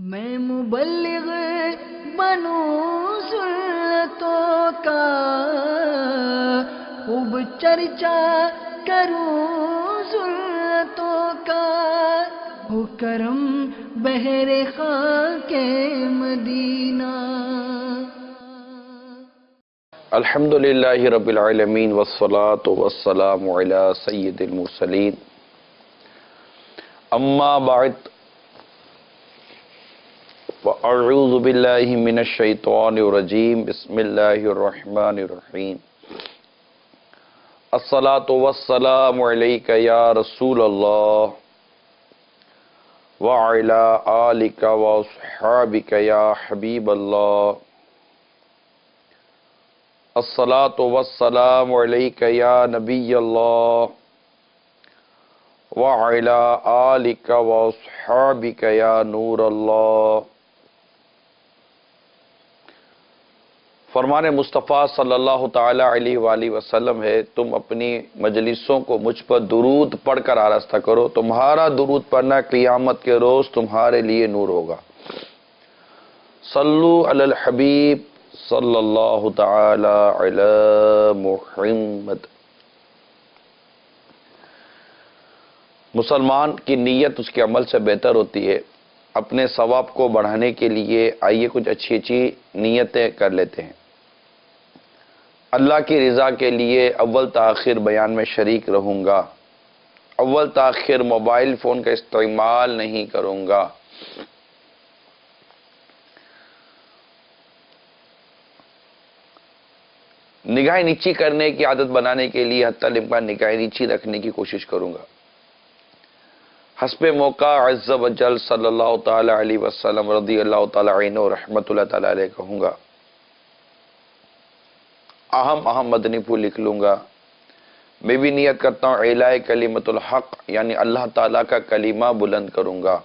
میں مبلغ بنوں سنتوں کا، خوب چرچا کروں سنتوں کا، ہو کرم بہر خاک مدینہ۔ الحمدللہ رب العالمین والصلاة والسلام علی سید المرسلین، اما بعد فاعوذ باللہ من الشیطان الرجیم، بسم اللہ الرحمن الرحیم۔ الصلاة والسلام علیک یا رسول اللہ وعلی آلک واصحابک یا حبیب اللہ۔ الصلاة والسلام علیک یا نبی اللہ وعلی آلک واصحابک یا نور اللہ۔ فرمان مصطفیٰ صلی اللہ تعالی علیہ وآلہ وسلم ہے، تم اپنی مجلسوں کو مجھ پر درود پڑھ کر آراستہ کرو، تمہارا درود پڑھنا قیامت کے روز تمہارے لیے نور ہوگا۔ صلو علی الحبیب صلی اللہ تعالی علی محمد۔ مسلمان کی نیت اس کے عمل سے بہتر ہوتی ہے۔ اپنے ثواب کو بڑھانے کے لیے آئیے کچھ اچھی اچھی نیتیں کر لیتے ہیں۔ اللہ کی رضا کے لیے اول تاخیر بیان میں شریک رہوں گا، اول تاخیر موبائل فون کا استعمال نہیں کروں گا، نگاہ نیچی کرنے کی عادت بنانے کے لیے حتی الامکان نگاہ نیچی رکھنے کی کوشش کروں گا، حسب موقع عز و جل صلی اللہ تعالی علیہ وسلم رضی اللہ تعالی عنہ رحمت اللہ تعالی علیہ کہوں گا، اہم مدنی پھول لکھ لوں گا۔ میں بھی نیت کرتا ہوں اعلاء کلمت الحق، یعنی اللہ تعالیٰ کا کلمہ بلند کروں گا،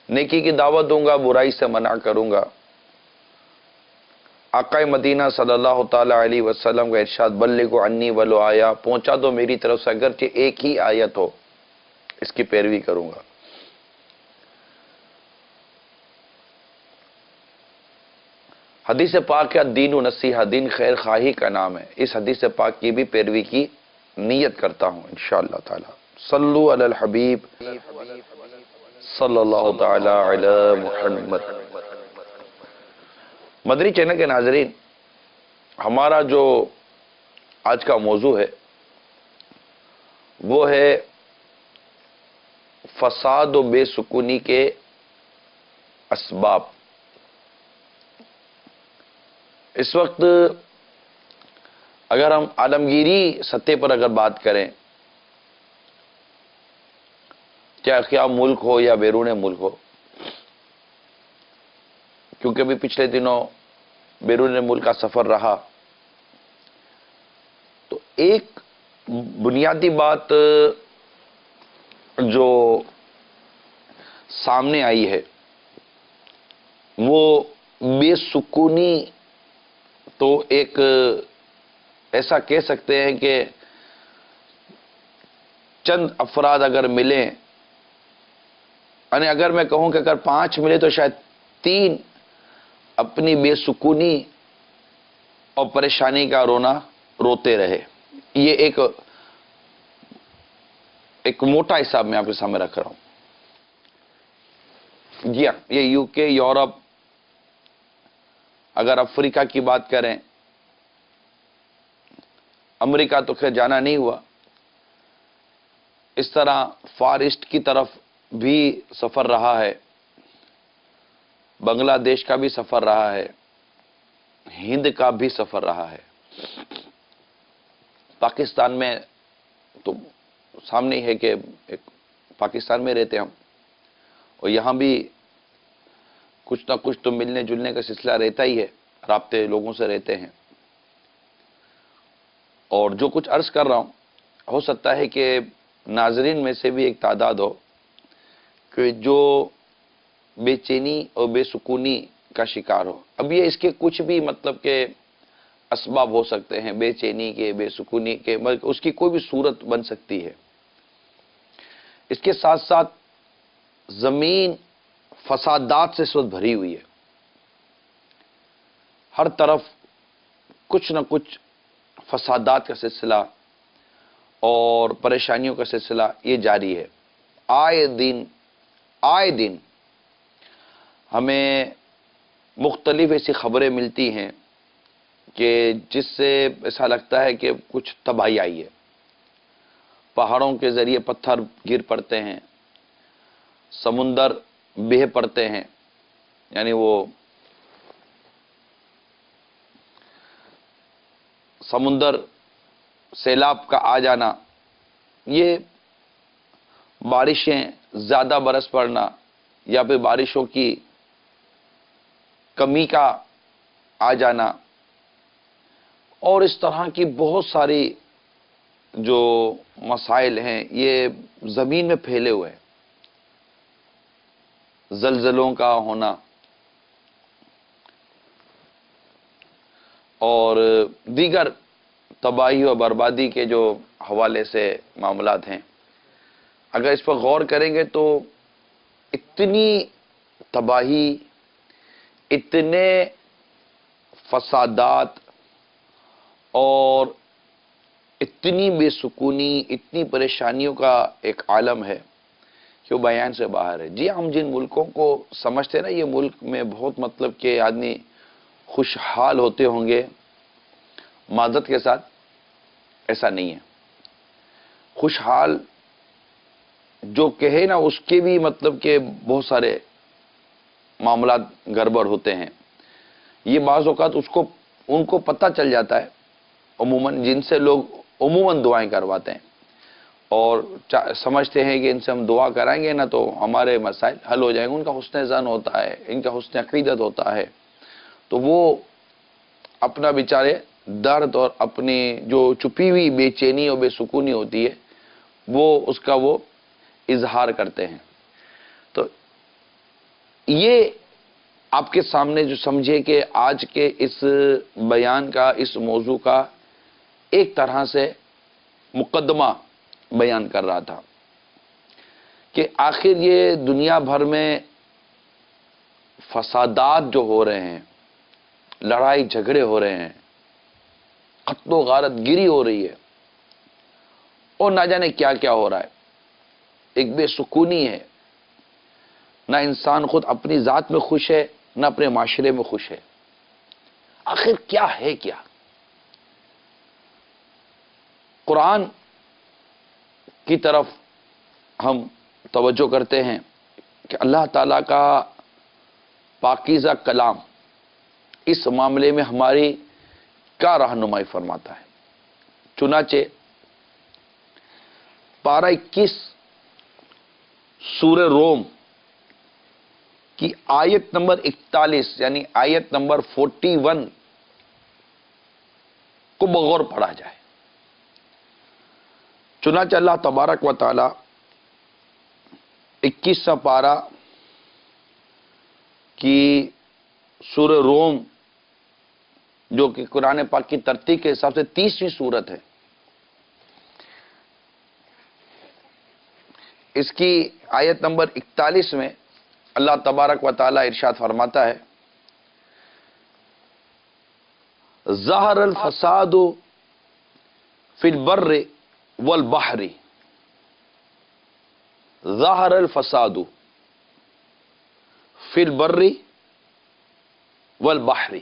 نیکی کی دعوت دوں گا، برائی سے منع کروں گا۔ آقا مدینہ صلی اللہ تعالی علیہ وسلم کا ارشاد بلغوا عنی ولو آیا، پہنچا دو میری طرف سے اگرچہ ایک ہی آیت ہو، اس کی پیروی کروں گا۔ حدیث پاک کا دین و نصیحہ، دین خیر خواہی کا نام ہے، اس حدیث پاک کی بھی پیروی کی نیت کرتا ہوں انشاءاللہ تعالی۔ صلو علی الحبیب صلی اللہ تعالی علی محمد۔ مدنی چینل کے ناظرین، ہمارا جو آج کا موضوع ہے وہ ہے فساد و بے سکونی کے اسباب۔ اس وقت اگر ہم عالمگیری سطح پر اگر بات کریں، چاہے کیا ملک ہو یا بیرون ملک ہو، کیونکہ بھی پچھلے دنوں بیرون ملک کا سفر رہا، تو ایک بنیادی بات جو سامنے آئی ہے وہ بے سکونی، تو ایک ایسا کہہ سکتے ہیں کہ چند افراد اگر ملیں، یعنی اگر میں کہوں کہ اگر 5 ملے تو شاید 3 اپنی بے سکونی اور پریشانی کا رونا روتے رہے۔ یہ ایک موٹا حساب میں آپ کے سامنے رکھ رہا ہوں۔ جی ہاں، یہ یو کے، یورپ، اگر افریقہ کی بات کریں، امریکہ تو خیر جانا نہیں ہوا، اس طرح فار ایسٹ کی طرف بھی سفر رہا ہے، بنگلہ دیش کا بھی سفر رہا ہے، ہند کا بھی سفر رہا ہے، پاکستان میں تو سامنے ہی ہے کہ ایک پاکستان میں رہتے ہم، اور یہاں بھی کچھ نہ کچھ تو ملنے جلنے کا سلسلہ رہتا ہی ہے، رابطے لوگوں سے رہتے ہیں۔ اور جو کچھ عرض کر رہا ہوں، ہو سکتا ہے کہ ناظرین میں سے بھی ایک تعداد ہو کہ جو بے چینی اور بے سکونی کا شکار ہو۔ اب یہ اس کے کچھ بھی مطلب کہ اسباب ہو سکتے ہیں، بے چینی کے، بے سکونی کے، اس کی کوئی بھی صورت بن سکتی ہے۔ اس کے ساتھ ساتھ زمین فسادات سے اس وقت بھری ہوئی ہے. ہر طرف کچھ نہ کچھ فسادات کا سلسلہ اور پریشانیوں کا سلسلہ یہ جاری ہے. آئے دن ہمیں مختلف ایسی خبریں ملتی ہیں کہ جس سے ایسا لگتا ہے کہ کچھ تباہی آئی ہے. پہاڑوں کے ذریعے پتھر گر پڑتے ہیں، سمندر بہہ پڑتے ہیں، یعنی وہ سمندر سیلاب کا آ جانا، یہ بارشیں زیادہ برس پڑنا یا پھر بارشوں کی کمی کا آ جانا، اور اس طرح کی بہت ساری جو مسائل ہیں یہ زمین میں پھیلے ہوئے ہیں. زلزلوں کا ہونا اور دیگر تباہی و بربادی کے جو حوالے سے معاملات ہیں، اگر اس پر غور کریں گے تو اتنی تباہی، اتنے فسادات اور اتنی بے سکونی، اتنی پریشانیوں کا ایک عالم ہے کہ وہ بیان سے باہر ہے. جی ہم جن ملکوں کو سمجھتے ہیں نا یہ ملک میں بہت مطلب کہ آدمی خوشحال ہوتے ہوں گے، معذرت کے ساتھ ایسا نہیں ہے. خوشحال جو کہے نا اس کے بھی مطلب کہ بہت سارے معاملات گڑبڑ ہوتے ہیں. یہ بعض اوقات ان کو پتہ چل جاتا ہے، عموماً جن سے لوگ عموماً دعائیں کرواتے ہیں اور سمجھتے ہیں کہ ان سے ہم دعا کرائیں گے نا تو ہمارے مسائل حل ہو جائیں گے. ان کا حسن ظن ہوتا ہے، ان کا حسن عقیدت ہوتا ہے، تو وہ اپنا بیچارے درد اور اپنی جو چھپی ہوئی بے چینی اور بے سکونی ہوتی ہے اس کا اظہار کرتے ہیں. تو یہ آپ کے سامنے جو سمجھے کہ آج کے اس بیان کا، اس موضوع کا ایک طرح سے مقدمہ بیان کر رہا تھا کہ آخر یہ دنیا بھر میں فسادات جو ہو رہے ہیں، لڑائی جھگڑے ہو رہے ہیں، قتل و غارت گری ہو رہی ہے اور نہ جانے کیا کیا ہو رہا ہے، ایک بے سکونی ہے، نہ انسان خود اپنی ذات میں خوش ہے نہ اپنے معاشرے میں خوش ہے. آخر کیا ہے کیا؟ قرآن کی طرف ہم توجہ کرتے ہیں کہ اللہ تعالیٰ کا پاکیزہ کلام اس معاملے میں ہماری کیا رہنمائی فرماتا ہے. چنانچہ پارہ 21 سورہ روم کی آیت نمبر 41 یعنی آیت نمبر 41 کو بغور پڑھا جائے. چنانچہ اللہ تبارک و تعالی 21 پارہ کی سورہ روم جو کہ قرآن پاک کی ترتیب کے حساب سے 30ویں سورت ہے، اس کی آیت نمبر 41 میں اللہ تبارک و تعالی ارشاد فرماتا ہے: ظہر الفساد فی البر والبحر. ظہر الفساد فی البر والبحر،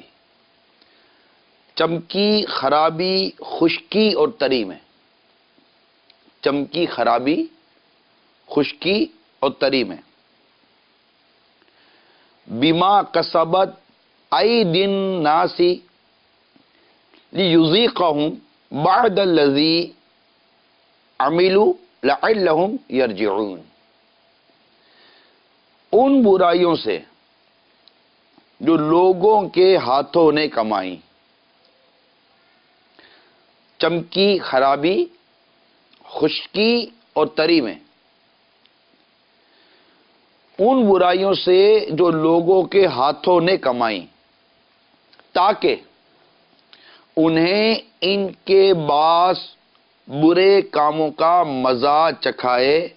چمکی خرابی خشکی اور تری میں. چمکی خرابی خشکی اور تری میں. بما کسبت ایدی الناس لیذیقہم بعد الذی عملوا لعلہم یرجعون. ان برائیوں سے جو لوگوں کے ہاتھوں نے کمائی. چمکی خرابی خشکی اور تری میں، ان برائیوں سے جو لوگوں کے ہاتھوں نے کمائی تاکہ انہیں ان کے باعث برے کاموں کا مزہ چکھائے،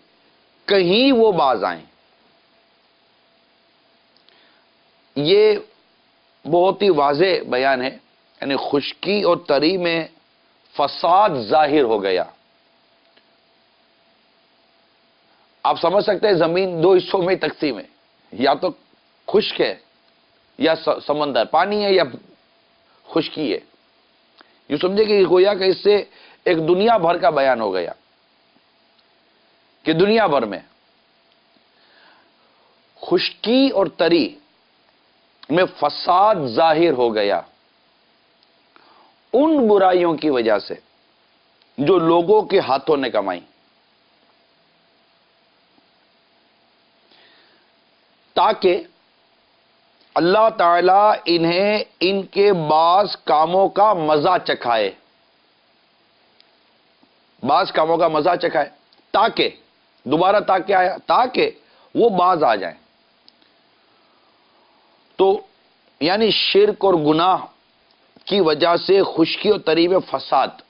کہیں وہ باز آئیں. یہ بہت ہی واضح بیان ہے، یعنی خشکی اور تری میں فساد ظاہر ہو گیا۔ آپ سمجھ سکتے ہیں زمین دو حصوں میں تقسیم ہے، یا تو خشک ہے یا سمندر، پانی ہے یا خشکی ہے۔ یہ سمجھے کہ گویا کہ اس سے ایک دنیا بھر کا بیان ہو گیا کہ دنیا بھر میں خشکی اور تری میں فساد ظاہر ہو گیا ان برائیوں کی وجہ سے جو لوگوں کے ہاتھوں نے کمائی، تاکہ اللہ تعالیٰ انہیں ان کے بعض کاموں کا مزہ چکھائے، بعض کاموں کا مزہ چکھائے، تاکہ دوبارہ تاکہ آیا، تاکہ وہ باز آ جائیں۔ تو یعنی شرک اور گناہ کی وجہ سے خشکی اور تری میں فساد،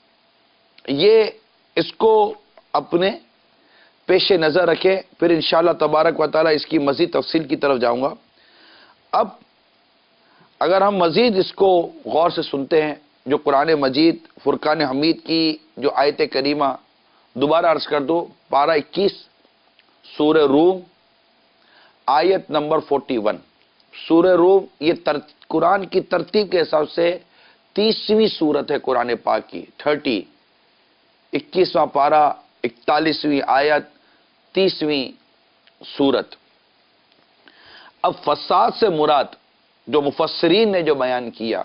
یہ اس کو اپنے پیش نظر رکھیں، پھر انشاءاللہ تبارک و تعالی اس کی مزید تفصیل کی طرف جاؤں گا۔ اب اگر ہم مزید اس کو غور سے سنتے ہیں، جو قرآن مجید فرقان حمید کی جو آیت کریمہ دوبارہ عرض کر دو، پارہ 21 سورہ روم آیت نمبر 41۔ سورہ روم یہ قرآن کی ترتیب کے حساب سے 30ویں سورت ہے قرآن پاک کی، 30، 21واں پارہ، 41ویں آیت، 30ویں سورت۔ اب فساد سے مراد جو مفسرین نے جو بیان کیا،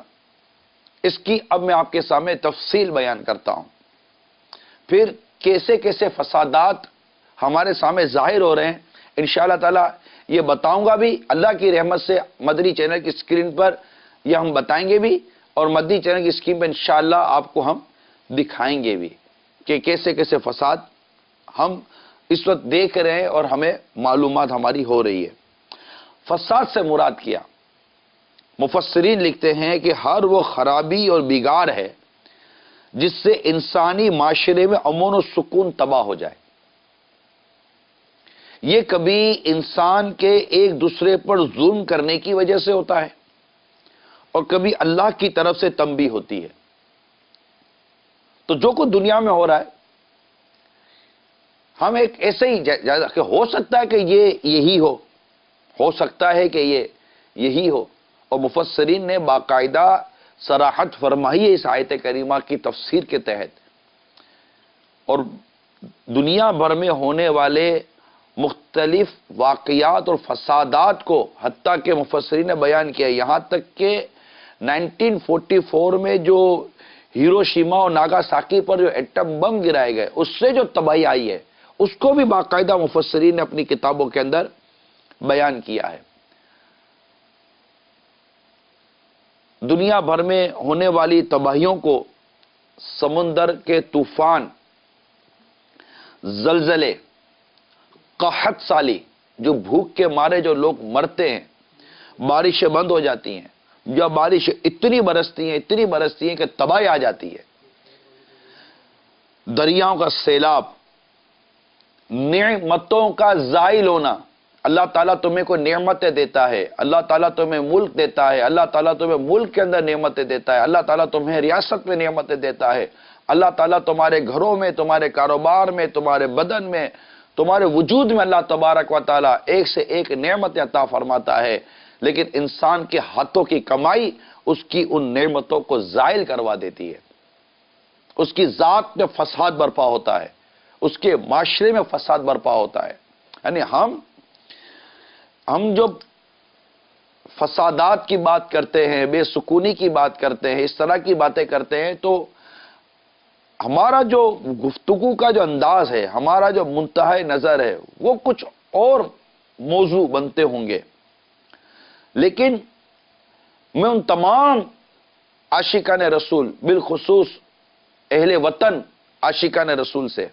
اس کی اب میں آپ کے سامنے تفصیل بیان کرتا ہوں، پھر کیسے کیسے فسادات ہمارے سامنے ظاہر ہو رہے ہیں انشاءاللہ تعالی یہ بتاؤں گا بھی، اللہ کی رحمت سے مدنی چینل کی اسکرین پر یہ ہم بتائیں گے بھی، اور مدنی چینل کی اسکرین پر انشاءاللہ آپ کو ہم دکھائیں گے بھی کہ کیسے کیسے فساد ہم اس وقت دیکھ رہے ہیں اور ہمیں معلومات ہماری ہو رہی ہے۔ فساد سے مراد کیا، مفسرین لکھتے ہیں کہ ہر وہ خرابی اور بگاڑ ہے جس سے انسانی معاشرے میں امن و سکون تباہ ہو جائے۔ یہ کبھی انسان کے ایک دوسرے پر ظلم کرنے کی وجہ سے ہوتا ہے، اور کبھی اللہ کی طرف سے تنبیہ ہوتی ہے۔ تو جو کچھ دنیا میں ہو رہا ہے، ہم ایک ایسے ہی جائزہ کہ ہو سکتا ہے کہ یہ یہی ہو سکتا ہے کہ یہ یہی ہو، اور مفسرین نے باقاعدہ صراحت فرمائی ہے اس آیت کریمہ کی تفسیر کے تحت، اور دنیا بھر میں ہونے والے مختلف واقعات اور فسادات کو حتیٰ کہ مفسرین نے بیان کیا، یہاں تک کہ 1944 میں جو ہیروشیما اور ناگاساکی پر جو ایٹم بم گرائے گئے، اس سے جو تباہی آئی ہے، اس کو بھی باقاعدہ مفسرین نے اپنی کتابوں کے اندر بیان کیا ہے۔ دنیا بھر میں ہونے والی تباہیوں کو سمندر کے طوفان، زلزلے، قحط سالی، جو بھوک کے مارے جو لوگ مرتے ہیں، بارشیں بند ہو جاتی ہیں، یا بارش اتنی برستی ہیں کہ تباہی آ جاتی ہے، دریاؤں کا سیلاب، نعمتوں کا زائل ہونا۔ اللہ تعالیٰ تمہیں کوئی نعمتیں دیتا ہے، اللہ تعالیٰ تمہیں ملک دیتا ہے، اللہ تعالیٰ تمہیں ملک کے اندر نعمتیں دیتا ہے، اللہ تعالیٰ تمہیں ریاست میں نعمتیں دیتا ہے، اللہ تعالیٰ تمہارے گھروں میں، تمہارے کاروبار میں، تمہارے بدن میں، تمہارے وجود میں اللہ تبارک و تعالیٰ ایک سے ایک نعمت عطا فرماتا ہے، لیکن انسان کے ہاتھوں کی کمائی اس کی ان نعمتوں کو زائل کروا دیتی ہے، اس کی ذات میں فساد برپا ہوتا ہے، اس کے معاشرے میں فساد برپا ہوتا ہے۔ یعنی ہم جو فسادات کی بات کرتے ہیں، بے سکونی کی بات کرتے ہیں، اس طرح کی باتیں کرتے ہیں، تو ہمارا جو گفتگو کا جو انداز ہے، ہمارا جو منتہی نظر ہے، وہ کچھ اور موضوع بنتے ہوں گے، لیکن میں ان تمام عاشقان رسول، بالخصوص اہل وطن عاشقان رسول سے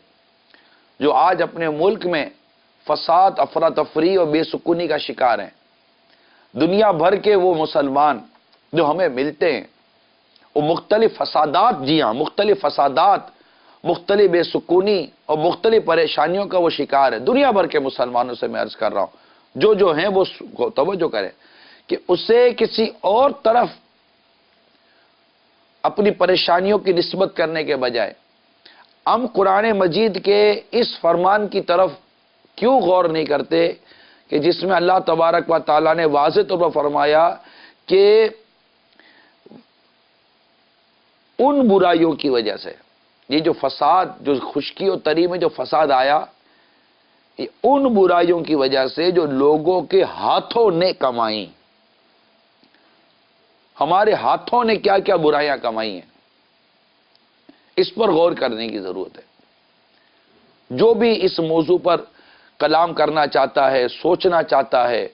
جو آج اپنے ملک میں فساد، افراتفری اور بے سکونی کا شکار ہیں، دنیا بھر کے وہ مسلمان جو ہمیں ملتے ہیں، وہ مختلف فسادات، جی ہاں مختلف فسادات، مختلف بے سکونی اور مختلف پریشانیوں کا وہ شکار ہے۔ دنیا بھر کے مسلمانوں سے میں عرض کر رہا ہوں، جو ہیں وہ توجہ کریں کہ اسے کسی اور طرف اپنی پریشانیوں کی نسبت کرنے کے بجائے ہم قرآن مجید کے اس فرمان کی طرف کیوں غور نہیں کرتے کہ جس میں اللہ تبارک و تعالیٰ نے واضح طور پر فرمایا کہ ان برائیوں کی وجہ سے یہ جو فساد، جو خشکی و تری میں جو فساد آیا، یہ ان برائیوں کی وجہ سے جو لوگوں کے ہاتھوں نے کمائی۔ ہمارے ہاتھوں نے کیا کیا برائیاں کمائی ہیں، اس پر غور کرنے کی ضرورت ہے۔ جو بھی اس موضوع پر کلام کرنا چاہتا ہے، سوچنا چاہتا ہے،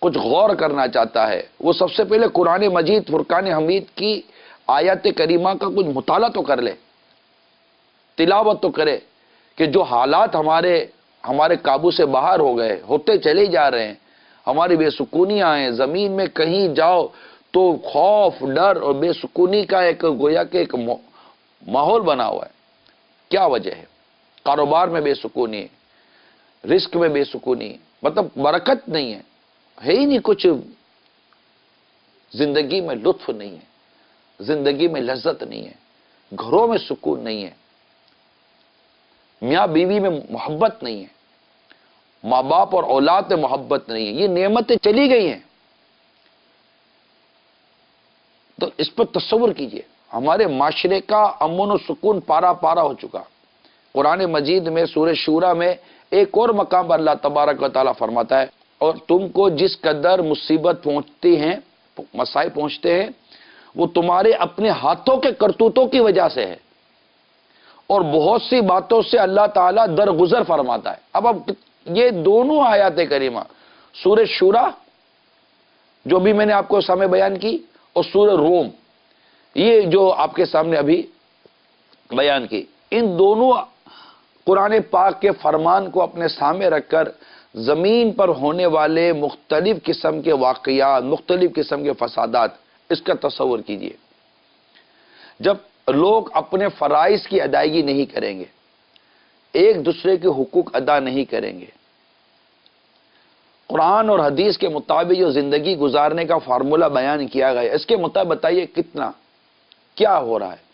کچھ غور کرنا چاہتا ہے، وہ سب سے پہلے قرآن مجید فرقان حمید کی آیات کریمہ کا کچھ مطالعہ تو کر لے، تلاوت تو کرے کہ جو حالات ہمارے قابو سے باہر ہو گئے، ہوتے چلے جا رہے ہیں، ہماری بے سکونیاں ہیں، زمین میں کہیں جاؤ تو خوف، ڈر اور بے سکونی کا ایک گویا کہ ایک ماحول بنا ہوا ہے۔ کیا وجہ ہے؟ کاروبار میں بے سکونی ہے، رزق میں بے سکونی ہے، مطلب برکت نہیں ہے ہی نہیں، کچھ زندگی میں لطف نہیں ہے، زندگی میں لذت نہیں ہے، گھروں میں سکون نہیں ہے، میاں بیوی میں محبت نہیں ہے، ماں باپ اور اولاد میں محبت نہیں ہے، یہ نعمتیں چلی گئی ہیں۔ تو اس پر تصور کیجئے، ہمارے معاشرے کا امن و سکون پارا پارا ہو چکا۔ قرآن مجید میں سورہ شورى میں ایک اور مقام پر اللہ تبارک و تعالیٰ فرماتا ہے، اور تم کو جس قدر مصیبت پہنچتی ہیں، مسائل پہنچتے ہیں، وہ تمہارے اپنے ہاتھوں کے کرتوتوں کی وجہ سے ہے، اور بہت سی باتوں سے اللہ تعالیٰ درگزر فرماتا ہے۔ اب یہ دونوں آیات کریمہ، سورہ شورى جو بھی میں نے آپ کو سامنے بیان کی، اور سورہ روم یہ جو آپ کے سامنے ابھی بیان کی، ان دونوں قرآن پاک کے فرمان کو اپنے سامنے رکھ کر زمین پر ہونے والے مختلف قسم کے واقعات، مختلف قسم کے فسادات، اس کا تصور کیجئے۔ جب لوگ اپنے فرائض کی ادائیگی نہیں کریں گے، ایک دوسرے کے حقوق ادا نہیں کریں گے، قرآن اور حدیث کے مطابق جو زندگی گزارنے کا فارمولہ بیان کیا گیا، اس کے مطابق بتائیے کتنا کیا ہو رہا ہے۔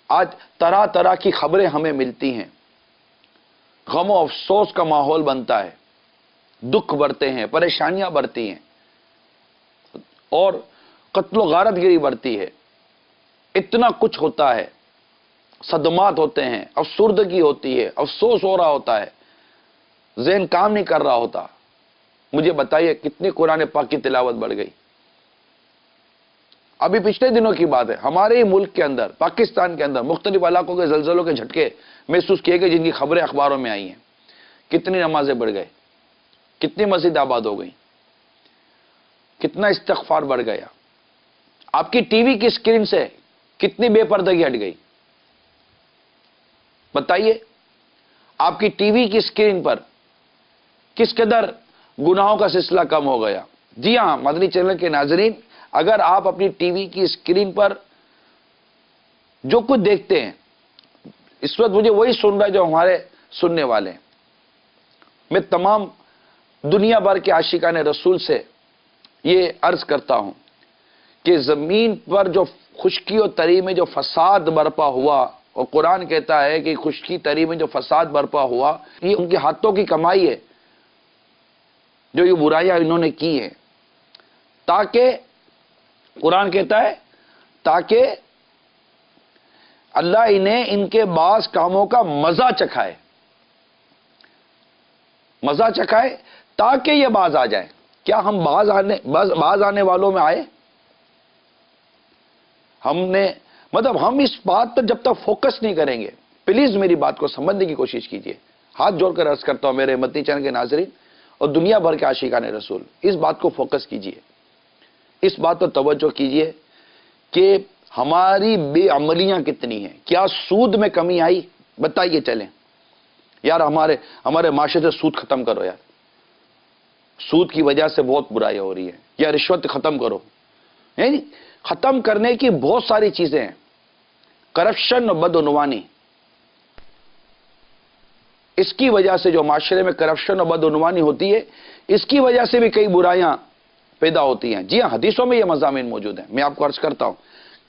آج طرح طرح کی خبریں ہمیں ملتی ہیں، غم و افسوس کا ماحول بنتا ہے، دکھ بڑھتے ہیں، پریشانیاں بڑھتی ہیں، اور قتل و غارت گری بڑھتی ہے، اتنا کچھ ہوتا ہے، صدمات ہوتے ہیں، افسردگی ہوتی ہے، افسوس ہو رہا ہوتا ہے، ذہن کام نہیں کر رہا ہوتا۔ مجھے بتائیے کتنی قرآن پاک کی تلاوت بڑھ گئی۔ ابھی پچھلے دنوں کی بات ہے، ہمارے ہی ملک کے اندر، پاکستان کے اندر مختلف علاقوں کے زلزلوں کے جھٹکے محسوس کیے گئے، جن کی خبریں اخباروں میں آئی ہیں۔ کتنی نمازیں بڑھ گئے، کتنی مسجد آباد ہو گئی، کتنا استغفار بڑھ گیا، آپ کی ٹی وی کی اسکرین سے کتنی بے پردگی ہٹ گئی۔ بتائیے آپ کی ٹی وی کی اسکرین پر کس قدر گناہوں کا سلسلہ کم ہو گیا۔ جی ہاں مدنی چینل کے ناظرین، اگر آپ اپنی ٹی وی کی اسکرین پر جو کچھ دیکھتے ہیں، اس وقت مجھے وہی سن رہا ہے جو ہمارے سننے والے ہیں۔ میں تمام دنیا بھر کے عاشقان رسول سے یہ عرض کرتا ہوں کہ زمین پر جو خشکی و تری میں جو فساد برپا ہوا، اور قرآن کہتا ہے کہ خشکی تری میں جو فساد برپا ہوا، یہ ان کے ہاتھوں کی کمائی ہے، جو یہ برائیاں انہوں نے کی ہیں، تاکہ قرآن کہتا ہے تاکہ اللہ انہیں ان کے بعض کاموں کا مزہ چکھائے، مزہ چکھائے تاکہ یہ باز آ جائیں۔ کیا ہم باز آنے والوں میں آئے؟ ہم اس بات پر جب تک فوکس نہیں کریں گے، پلیز میری بات کو سمجھنے کی کوشش کیجئے، ہاتھ جوڑ کر عرض کرتا ہوں میرے مدنی چینل کے ناظرین اور دنیا بھر کے عاشقان رسول، اس بات کو فوکس کیجئے، اس بات پر توجہ کیجئے کہ ہماری بے عملیاں کتنی ہیں۔ کیا سود میں کمی آئی؟ بتائیے چلیں یار، ہمارے معاشرے سے سود ختم کرو یار، سود کی وجہ سے بہت برائی ہو رہی ہے، یا رشوت ختم کرو۔ یعنی ختم کرنے کی بہت ساری چیزیں ہیں، کرپشن اور بدعنوانی، اس کی وجہ سے جو معاشرے میں کرپشن اور بدعنوانی ہوتی ہے، اس کی وجہ سے بھی کئی برائیاں پیدا ہوتی ہیں. جی ہاں، حدیثوں میں یہ مضامین موجود ہیں. میں آپ کو عرض کرتا ہوں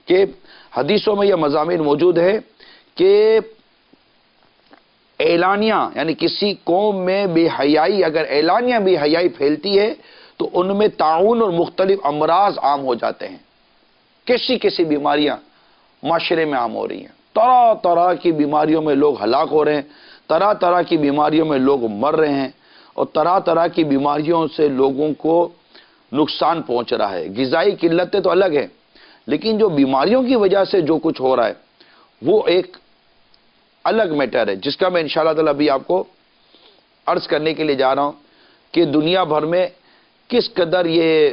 کہ حدیثوں میں یہ مضامین موجود ہے کہ اعلانیہ یعنی کسی قوم میں بے حیائی، اگر اعلانیہ بے حیائی پھیلتی ہے تو ان میں طاعون اور مختلف امراض عام ہو جاتے ہیں. کیسی بیماریاں معاشرے میں عام ہو رہی ہیں. طرح طرح کی بیماریوں میں لوگ ہلاک ہو رہے ہیں، طرح طرح کی بیماریوں میں لوگ مر رہے ہیں، اور طرح طرح کی بیماریوں سے لوگوں کو نقصان پہنچ رہا ہے. غذائی قلتیں تو الگ ہیں، لیکن جو بیماریوں کی وجہ سے جو کچھ ہو رہا ہے وہ ایک الگ میٹر ہے، جس کا میں انشاءاللہ تعالی ابھی آپ کو عرض کرنے کے لیے جا رہا ہوں کہ دنیا بھر میں کس قدر یہ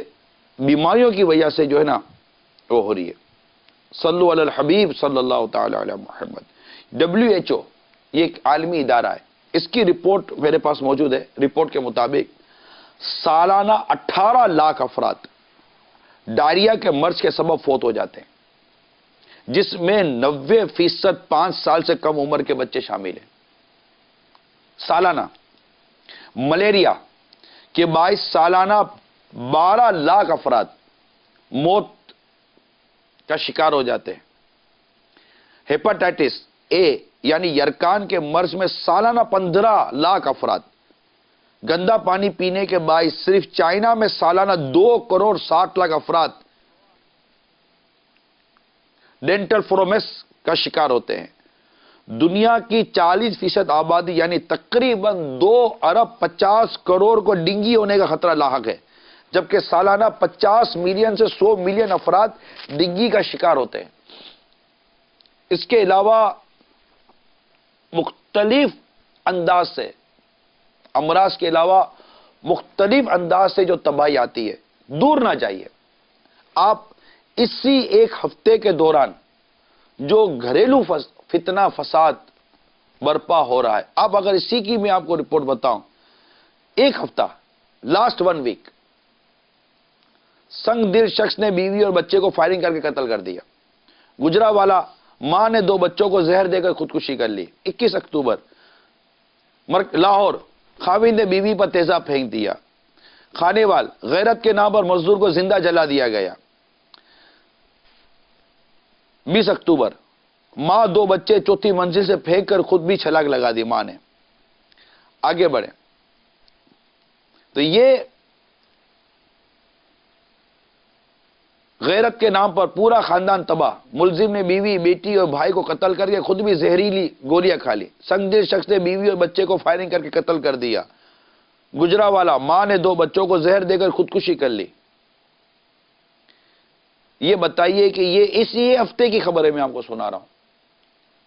بیماریوں کی وجہ سے جو ہے نا وہ ہو رہی ہے. صلو علی الحبیب صلی اللہ تعالی علی محمد. WHO یہ ایک عالمی ادارہ ہے، اس کی رپورٹ میرے پاس موجود ہے. رپورٹ کے مطابق سالانہ 18 لاکھ افراد ڈائریا کے مرض کے سبب فوت ہو جاتے ہیں، جس میں 90% 5 سال سے کم عمر کے بچے شامل ہیں. سالانہ. ملیریا کے باعث سالانہ 12 لاکھ افراد موت کا شکار ہو جاتے ہیں. ہیپاٹائٹس اے یعنی یرکان کے مرض میں سالانہ 15 لاکھ افراد. گندا پانی پینے کے باعث صرف چائنا میں سالانہ 2 کروڑ 60 لاکھ افراد ڈینٹل فلومیس کا شکار ہوتے ہیں. دنیا کی 40% آبادی یعنی تقریباً 2 ارب 50 کروڑ کو ڈینگی ہونے کا خطرہ لاحق ہے، جبکہ سالانہ 50 ملین سے 100 ملین افراد ڈینگی کا شکار ہوتے ہیں. اس کے علاوہ مختلف انداز سے امراض کے علاوہ مختلف انداز سے جو تباہی آتی ہے، دور نہ جائیے. آپ اسی ایک ہفتے کے دوران جو گھریلو فتنہ فساد برپا ہو رہا ہے، آپ اگر اسی کی میں آپ کو رپورٹ بتاؤں، ایک ہفتہ لاسٹ 1 ویک سنگ دل شخص نے بیوی اور بچے کو فائرنگ کر کے قتل کر دیا. گجرانوالا ماں نے 2 بچوں کو زہر دے کر خودکشی کر لی. 21 اکتوبر لاہور خاوند نے بیوی پر تیزاب پھینک دیا. خانیوال غیرت کے نام پر مزدور کو زندہ جلا دیا گیا. 20 اکتوبر ماں 2 بچے 4تھی منزل سے پھینک کر خود بھی چھلانگ لگا دی ماں نے. آگے بڑھیں تو یہ غیرت کے نام پر پورا خاندان تباہ. ملزم نے بیوی بیٹی اور بھائی کو قتل کر کے خود بھی زہریلی گولیاں کھا لی. سنگدل شخص نے بیوی اور بچے کو فائرنگ کر کے قتل کر دیا. گجرانوالا ماں نے 2 بچوں کو زہر دے کر خودکشی کر لی. یہ بتائیے کہ یہ اسی ہفتے کی خبر ہے میں آپ کو سنا رہا ہوں.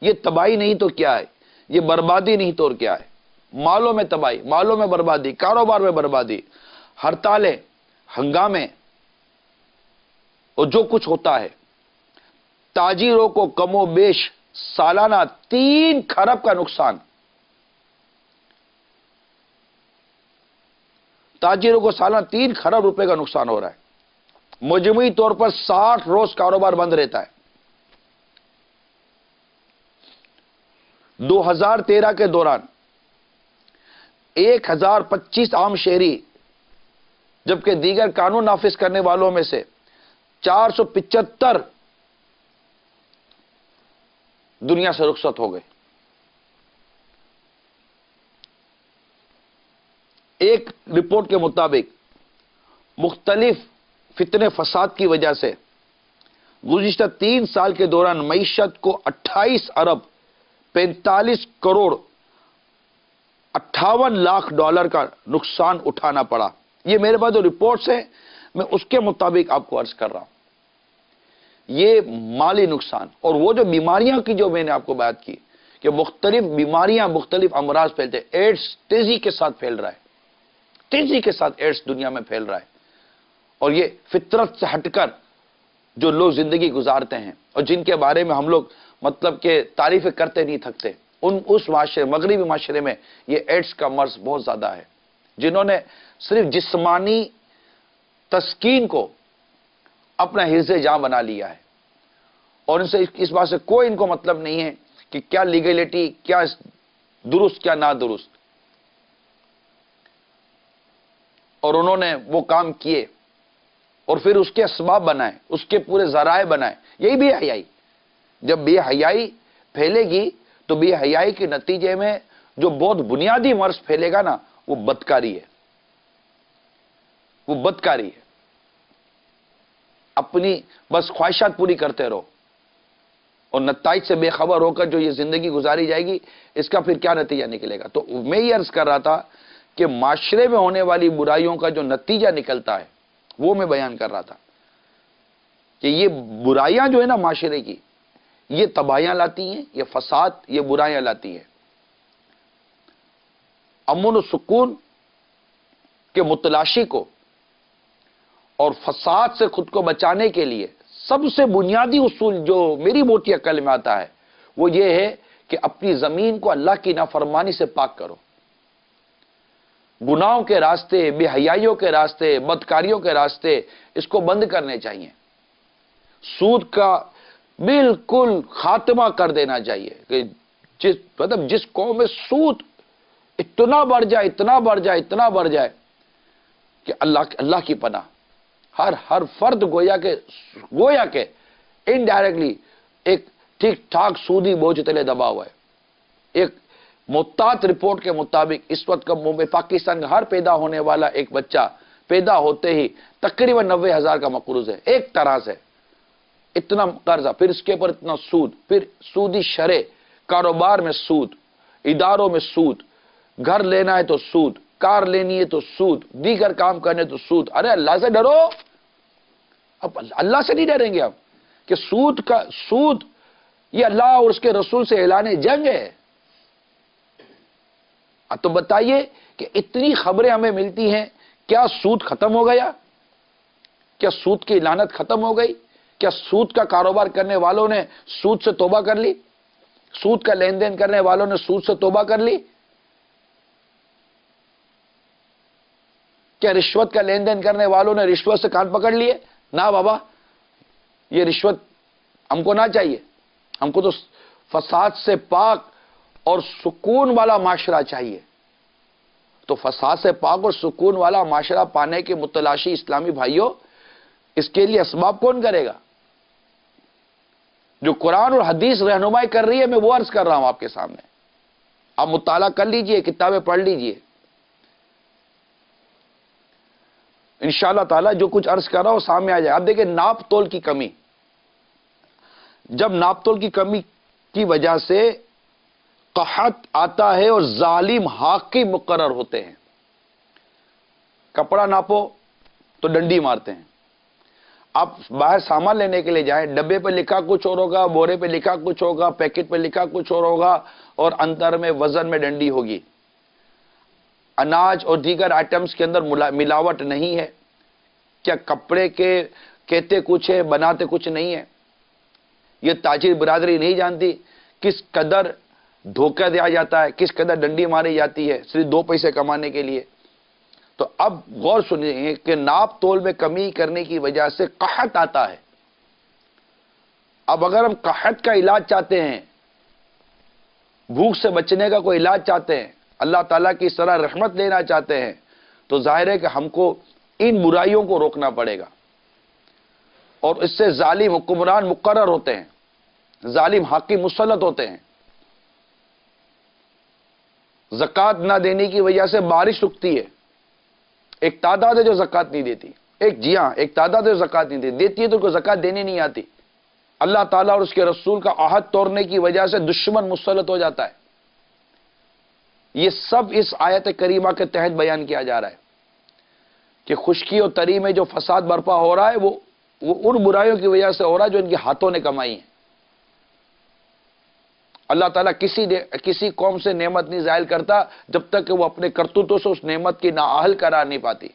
یہ تباہی نہیں تو کیا ہے؟ یہ بربادی نہیں تو اور کیا ہے؟ مالوں میں تباہی، مالوں میں بربادی، کاروبار میں بربادی، ہڑتالیں، ہنگامے اور جو کچھ ہوتا ہے. تاجروں کو کم و بیش سالانہ 3 کھرب کا نقصان. تاجروں کو سالانہ 3 کھرب روپے کا نقصان ہو رہا ہے. مجموعی طور پر 60 روز کاروبار بند رہتا ہے. 2013 کے دوران 1025 عام شہری، جبکہ دیگر قانون نافذ کرنے والوں میں سے 475 دنیا سے رخصت ہو گئے. ایک رپورٹ کے مطابق مختلف فتنے فساد کی وجہ سے گزشتہ 3 سال کے دوران معیشت کو 28 ارب 45 کروڑ 58 لاکھ ڈالر کا نقصان اٹھانا پڑا. یہ میرے پاس جو رپورٹس ہیں میں اس کے مطابق آپ کو عرض کر رہا ہوں. یہ مالی نقصان اور وہ جو بیماریاں کی جو میں نے آپ کو بات کی کہ مختلف بیماریاں، مختلف امراض پھیلتے ہیں. ایڈز تیزی کے ساتھ پھیل رہا ہے، تیزی کے ساتھ ایڈز دنیا میں پھیل رہا ہے. اور یہ فطرت سے ہٹ کر جو لوگ زندگی گزارتے ہیں اور جن کے بارے میں ہم لوگ مطلب کہ تعریفیں کرتے نہیں تھکتے، اس معاشرے، مغربی معاشرے میں یہ ایڈز کا مرض بہت زیادہ ہے. جنہوں نے صرف جسمانی تسکین کو اپنا حرز جاں بنا لیا ہے اور ان سے اس بات سے کوئی ان کو مطلب نہیں ہے کہ کیا لیگلٹی، کیا درست کیا نادرست. اور انہوں نے وہ کام کیے اور پھر اس کے اسباب بنائیں، اس کے پورے ذرائع بنائیں، یہی بے حیائی۔ جب بے حیائی پھیلے گی تو بے حیائی کے نتیجے میں جو بہت بنیادی مرض پھیلے گا نا، وہ بدکاری ہے، وہ بدکاری ہے۔ اپنی بس خواہشات پوری کرتے رہو اور نتائج سے بے خبر ہو کر جو یہ زندگی گزاری جائے گی، اس کا پھر کیا نتیجہ نکلے گا؟ تو میں یہ عرض کر رہا تھا کہ معاشرے میں ہونے والی برائیوں کا جو نتیجہ نکلتا ہے وہ میں بیان کر رہا تھا کہ یہ برائیاں جو ہے نا معاشرے کی، یہ تباہیاں لاتی ہیں، یہ فساد، یہ برائیاں لاتی ہیں۔ امن و سکون کے متلاشی کو اور فساد سے خود کو بچانے کے لیے سب سے بنیادی اصول جو میری موٹی عقل میں آتا ہے وہ یہ ہے کہ اپنی زمین کو اللہ کی نافرمانی سے پاک کرو۔ گناہوں کے راستے، بے حیائیوں کے راستے، بدکاریوں کے راستے اس کو بند کرنے چاہیے۔ سود کا بالکل خاتمہ کر دینا چاہیے کہ جس قوم میں سود اتنا بڑھ جائے، اتنا بڑھ جائے، اتنا بڑھ جائے کہ اللہ کی پناہ، ہر فرد گویا کہ انڈائریکٹلی ایک ٹھیک ٹھاک سودی بوجھ تلے دبا ہوا ہے۔ ایک محتاط رپورٹ کے مطابق اس وقت میں پاکستان کا ہر پیدا ہونے والا ایک بچہ پیدا ہوتے ہی تقریباً 90,000 کا مقروض ہے، ایک طرح سے اتنا قرضہ، پھر اس کے اوپر اتنا سود، پھر سودی شرح، کاروبار میں سود، اداروں میں سود، گھر لینا ہے تو سود، کار لینی ہے تو سود، دیگر کام کرنے تو سود۔ ارے اللہ سے ڈرو، اب اللہ سے نہیں ڈریں گے اب کہ سود یہ اللہ اور اس کے رسول سے اعلان جنگ ہے۔ اب تو بتائیے کہ اتنی خبریں ہمیں ملتی ہیں، کیا سود ختم ہو گیا؟ کیا سود کی لعنت ختم ہو گئی؟ کیا سود کا کاروبار کرنے والوں نے سود سے توبہ کر لی؟ سود کا لین دین کرنے والوں نے سود سے توبہ کر لی؟ کیا رشوت کا لین دین کرنے والوں نے رشوت سے کان پکڑ لیے؟ نہ بابا، یہ رشوت ہم کو نہ چاہیے، ہم کو تو فساد سے پاک اور سکون والا معاشرہ چاہیے۔ تو فساد سے پاک اور سکون والا معاشرہ پانے کے متلاشی اسلامی بھائیوں، اس کے لیے اسباب کون کرے گا؟ جو قرآن اور حدیث رہنمائی کر رہی ہے، میں وہ عرض کر رہا ہوں آپ کے سامنے۔ آپ مطالعہ کر لیجئے، کتابیں پڑھ لیجئے، انشاءاللہ تعالیٰ جو کچھ عرض کر رہا ہوں سامنے آ جائے۔ اب دیکھیں، ناپ تول کی کمی، جب ناپ تول کی کمی کی وجہ سے قحط آتا ہے اور ظالم حاکم مقرر ہوتے ہیں، کپڑا ناپو تو ڈنڈی مارتے ہیں۔ آپ باہر سامان لینے کے لیے جائیں، ڈبے پہ لکھا کچھ اور ہوگا، بورے پہ لکھا کچھ ہوگا، پیکٹ پہ لکھا کچھ اور ہوگا، اور اندر میں وزن میں ڈنڈی ہوگی۔ اناج اور دیگر آئٹمز کے اندر ملاوٹ نہیں ہے؟ کیا کپڑے کے کہتے کچھ ہے، بناتے کچھ نہیں ہے؟ یہ تاجر برادری نہیں جانتی کس قدر دھوکہ دیا جاتا ہے، کس قدر ڈنڈی ماری جاتی ہے صرف 2 پیسے کمانے کے لیے۔ تو اب غور سنیے کہ ناپ تول میں کمی کرنے کی وجہ سے قحط آتا ہے۔ اب اگر ہم قحط کا علاج چاہتے ہیں، بھوک سے بچنے کا کوئی علاج چاہتے ہیں، اللہ تعالیٰ کی اس طرح رحمت لینا چاہتے ہیں، تو ظاہر ہے کہ ہم کو ان برائیوں کو روکنا پڑے گا، اور اس سے ظالم حکمران مقرر ہوتے ہیں، ظالم حاکم مسلط ہوتے ہیں۔ زکوٰۃ نہ دینے کی وجہ سے بارش رکتی ہے، ایک تعداد ہے جو زکوٰۃ نہیں دیتی، ایک تعداد ہے جو زکوٰۃ نہیں دیتی ہے تو کوئی زکوٰۃ دینے نہیں آتی۔ اللہ تعالیٰ اور اس کے رسول کا عہد توڑنے کی وجہ سے دشمن مسلط ہو جاتا ہے۔ یہ سب اس آیت کریمہ کے تحت بیان کیا جا رہا ہے کہ خشکی اور تری میں جو فساد برپا ہو رہا ہے وہ ان برائیوں کی وجہ سے ہو رہا ہے جو ان کے ہاتھوں نے کمائی ہیں۔ اللہ تعالیٰ کسی قوم سے نعمت نہیں ظاہر کرتا جب تک کہ وہ اپنے کرتوتوں سے اس نعمت کی نااہل قرار نہیں پاتی۔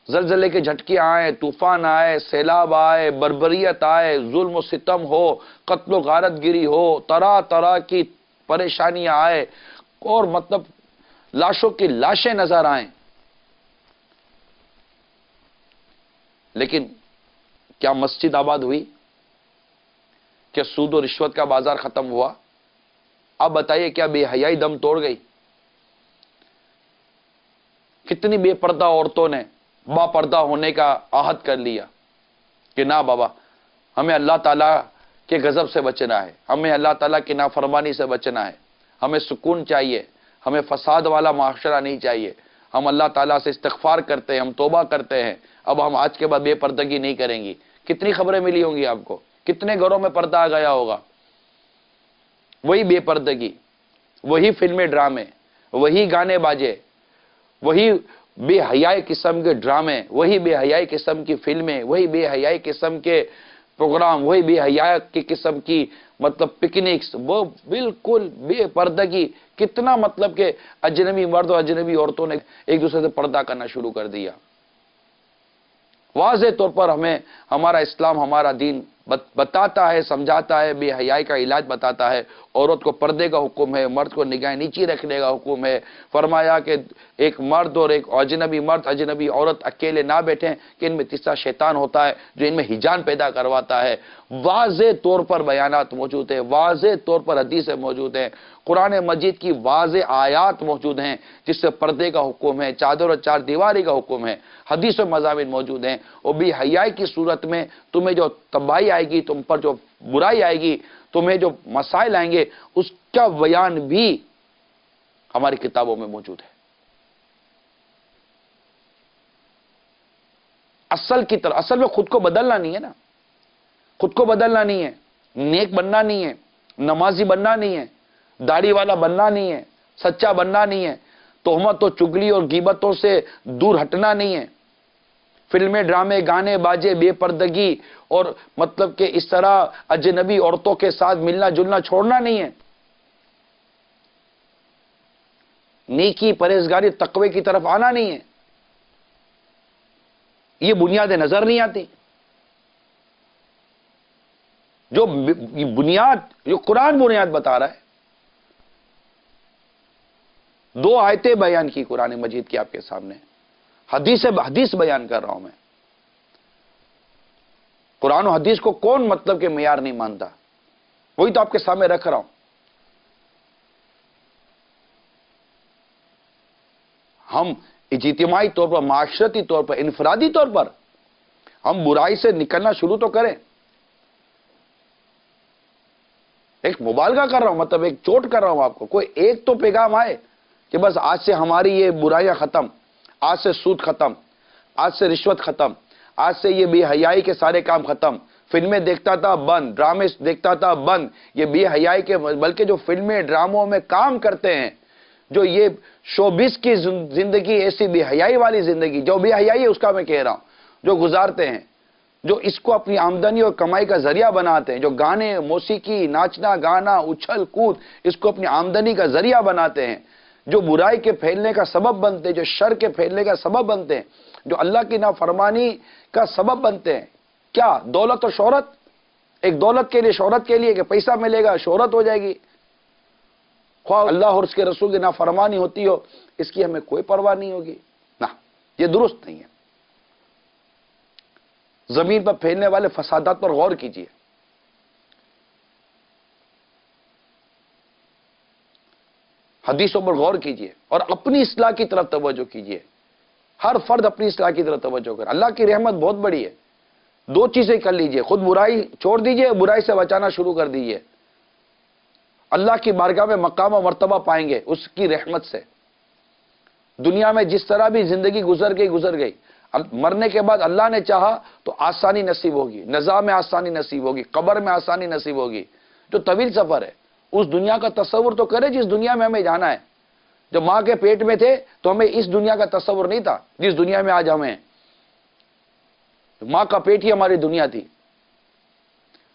زلزلے کے جھٹکے آئے، طوفان آئے، سیلاب آئے، بربریت آئے، ظلم و ستم ہو، قتل و غارت گری ہو، طرح طرح کی پریشانیاں آئے، اور مطلب لاشوں کی لاشیں نظر آئیں، لیکن کیا مسجد آباد ہوئی؟ کیا سود و رشوت کا بازار ختم ہوا؟ اب بتائیے کیا بے حیائی دم توڑ گئی؟ کتنی بے پردہ عورتوں نے با پردہ ہونے کا عہد کر لیا کہ نہ بابا، ہمیں اللہ تعالیٰ کے غضب سے بچنا ہے، ہمیں اللہ تعالیٰ کی نافرمانی سے بچنا ہے، ہمیں سکون چاہیے، ہمیں فساد والا معاشرہ نہیں چاہیے، ہم اللہ تعالیٰ سے استغفار کرتے ہیں، ہم توبہ کرتے ہیں، اب ہم آج کے بعد بے پردگی نہیں کریں گی۔ کتنی خبریں ملی ہوں گی آپ کو، کتنے گھروں میں پردہ آ گیا ہوگا۔ وہی بے پردگی، وہی فلمیں ڈرامے، وہی گانے باجے، وہی بے حیائی قسم کے ڈرامے، وہی بے حیائی قسم کی فلمیں، وہی بے حیائی قسم کے پروگرام، وہی بے حیائی کی قسم کی مطلب پکنکس، وہ بالکل بے پردگی۔ کتنا مطلب کہ اجنبی مرد اور اجنبی عورتوں نے ایک دوسرے سے پردہ کرنا شروع کر دیا۔ واضح طور پر ہمیں ہمارا اسلام، ہمارا دین بتاتا ہے، سمجھاتا ہے، بے حیائی کا علاج بتاتا ہے۔ عورت کو پردے کا حکم ہے، مرد کو نگاہیں نیچی رکھنے کا حکم ہے۔ فرمایا کہ ایک مرد اور ایک اجنبی مرد، اجنبی عورت اکیلے نہ بیٹھیں کہ ان میں تیسرا شیطان ہوتا ہے جو ان میں ہیجان پیدا کرواتا ہے۔ واضح طور پر بیانات موجود ہیں، واضح طور پر حدیثیں موجود ہیں، قرآن مجید کی واضح آیات موجود ہیں جس سے پردے کا حکم ہے، چادر اور چار دیواری کا حکم ہے، حدیث و مضامین موجود ہیں۔ اور بے حیائی کی صورت میں تمہیں جو تباہی آئے گی، تم پر جو برائی آئے گی، تمہیں جو مسائل آئیں گے، اس کا بیان بھی ہماری کتابوں میں موجود ہے۔ اصل میں خود کو بدلنا نہیں ہے نا، خود کو بدلنا نہیں ہے، نیک بننا نہیں ہے، نمازی بننا نہیں ہے، داڑھی والا بننا نہیں ہے، سچا بننا نہیں ہے، تہمت و چگلی اور غیبتوں سے دور ہٹنا نہیں ہے، فلمیں، ڈرامے، گانے باجے، بے پردگی اور مطلب کہ اس طرح اجنبی عورتوں کے ساتھ ملنا جلنا چھوڑنا نہیں ہے، نیکی، پرہیزگاری، تقوی کی طرف آنا نہیں ہے۔ یہ بنیادیں نظر نہیں آتی، جو بنیاد، جو قرآن بنیاد بتا رہا ہے۔ دو آیتیں بیان کی قرآن مجید کی آپ کے سامنے، حدیث بیان کر رہا ہوں میں۔ قرآن و حدیث کو کون مطلب کہ معیار نہیں مانتا، وہی تو آپ کے سامنے رکھ رہا ہوں۔ ہم اجتماعی طور پر، معاشرتی طور پر، انفرادی طور پر ہم برائی سے نکلنا شروع تو کریں۔ ایک مبالغہ کر رہا ہوں، مطلب ایک چوٹ کر رہا ہوں آپ کو، کوئی ایک تو پیغام آئے کہ بس آج سے ہماری یہ برائیاں ختم، آج سے سود ختم، آج سے رشوت ختم، آج سے یہ بے حیائی کے سارے کام ختم، فلمیں دیکھتا تھا بند، ڈرامے دیکھتا تھا بند، یہ بے حیائی کے، بلکہ جو فلمیں ڈراموں میں کام کرتے ہیں، جو یہ شوبز کی زندگی، ایسی بے حیائی والی زندگی، جو بے حیائی ہے اس کا میں کہہ رہا ہوں، جو گزارتے ہیں، جو اس کو اپنی آمدنی اور کمائی کا ذریعہ بناتے ہیں، جو گانے، موسیقی، ناچنا گانا، اچھل کود، اس کو اپنی آمدنی کا ذریعہ بناتے ہیں، جو برائی کے پھیلنے کا سبب بنتے ہیں، جو شر کے پھیلنے کا سبب بنتے ہیں، جو اللہ کی نافرمانی کا سبب بنتے ہیں۔ کیا؟ دولت اور شہرت، ایک دولت کے لیے، شہرت کے لیے کہ پیسہ ملے گا، شہرت ہو جائے گی، خواہ اللہ اور اس کے رسول کی نافرمانی ہوتی ہو، اس کی ہمیں کوئی پرواہ نہیں ہوگی۔ نہ، یہ درست نہیں ہے۔ زمین پر پھیلنے والے فسادات پر غور کیجیے۔ حدیثوں پر غور کیجیے اور اپنی اصلاح کی طرف توجہ کیجیے۔ ہر فرد اپنی اصلاح کی طرف توجہ کرے۔ اللہ کی رحمت بہت بڑی ہے۔ دو چیزیں کر لیجیے، خود برائی چھوڑ دیجیے، برائی سے بچانا شروع کر دیجیے۔ اللہ کی بارگاہ میں مقام و مرتبہ پائیں گے اس کی رحمت سے۔ دنیا میں جس طرح بھی زندگی گزر گئی، مرنے کے بعد اللہ نے چاہا تو آسانی نصیب ہوگی، نظام میں آسانی نصیب ہوگی، قبر میں آسانی نصیب ہوگی، جو طویل سفر ہے۔ اس دنیا کا تصور تو کرے جس دنیا میں ہمیں جانا ہے۔ جب ماں کے پیٹ میں تھے تو ہمیں اس دنیا کا تصور نہیں تھا جس دنیا میں آج ہمیں۔ ماں کا پیٹ ہی ہماری دنیا تھی،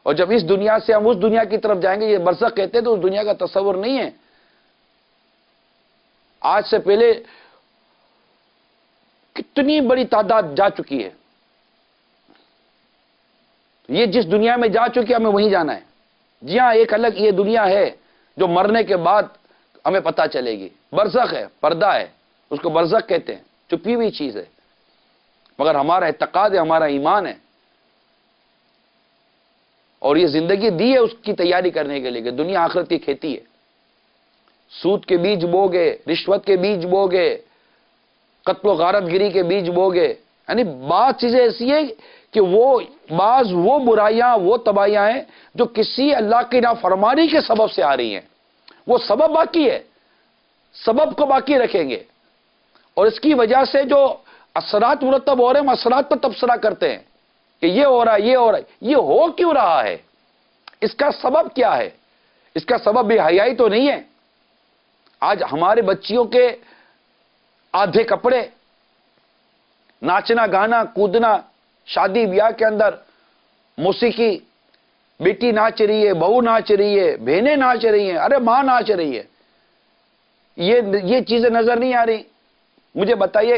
اور جب اس دنیا سے ہم اس دنیا کی طرف جائیں گے، یہ برزخ کہتے ہیں، تو اس دنیا کا تصور نہیں ہے۔ آج سے پہلے کتنی بڑی تعداد جا چکی ہے۔ یہ جس دنیا میں جا چکی ہے ہمیں وہیں جانا ہے۔ جی ہاں، ایک الگ یہ دنیا ہے جو مرنے کے بعد ہمیں پتہ چلے گی۔ برزخ ہے، پردہ ہے، اس کو برزخ کہتے ہیں، چھپی ہوئی چیز ہے، مگر ہمارا اعتقاد ہے، ہمارا ایمان ہے، اور یہ زندگی دی ہے اس کی تیاری کرنے کے لیے کہ دنیا آخرت کی کھیتی ہے۔ سود کے بیج بو گے، رشوت کے بیج بو گے، قتل و غارت گری کے بیج بوگے. یعنی بعض چیزیں ایسی ہیں کہ بعض وہ برائیاں، وہ تباہیاں ہیں جو کسی اللہ کی نافرمانی کے سبب سے آ رہی ہیں. وہ سبب باقی ہے، سبب کو باقی رکھیں گے، اور اس کی وجہ سے جو اثرات مرتب ہو رہے ہیں ہم اثرات پر تبصرہ کرتے ہیں کہ یہ ہو رہا ہے، یہ ہو رہا ہے. یہ ہو کیوں رہا ہے؟ اس کا سبب کیا ہے؟ اس کا سبب بے حیائی تو نہیں ہے. آج ہمارے بچیوں کے آدھے کپڑے، ناچنا گانا کودنا، شادی بیاہ کے اندر موسیقی، بیٹی ناچ رہی ہے، بہو ناچ رہی ہے، بہنیں ناچ رہی ہیں، ارے ماں ناچ رہی ہے. یہ چیزیں نظر نہیں آ رہی. مجھے بتائیے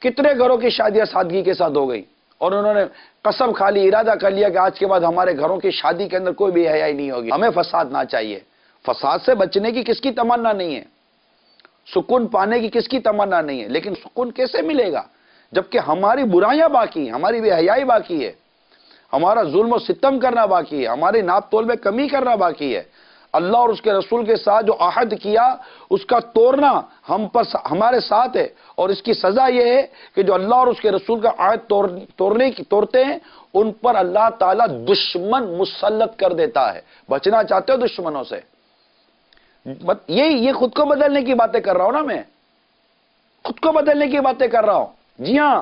کتنے گھروں کی شادیاں سادگی کے ساتھ ہو گئی اور انہوں نے قسم کھا لی، ارادہ کر لیا کہ آج کے بعد ہمارے گھروں کی شادی کے اندر کوئی بے حیائی نہیں ہوگی. ہمیں فساد نہ چاہیے. فساد سے بچنے کی کس کی تمنا نہیں ہے؟ سکون پانے کی کس کی تمنا نہیں ہے؟ لیکن سکون کیسے ملے گا جبکہ ہماری برائیاں باقی ہیں، ہماری بے حیائی باقی ہے، ہمارا ظلم و ستم کرنا باقی ہے، ہماری ناپ تول میں کمی کرنا باقی ہے. اللہ اور اس کے رسول کے ساتھ جو عہد کیا اس کا توڑنا ہمارے ساتھ ہے، اور اس کی سزا یہ ہے کہ جو اللہ اور اس کے رسول کا عہد توڑتے ہیں ان پر اللہ تعالیٰ دشمن مسلط کر دیتا ہے. بچنا چاہتے ہو دشمنوں سے؟ یہ خود کو بدلنے کی باتیں کر رہا ہوں نا، میں خود کو بدلنے کی باتیں کر رہا ہوں. جی ہاں،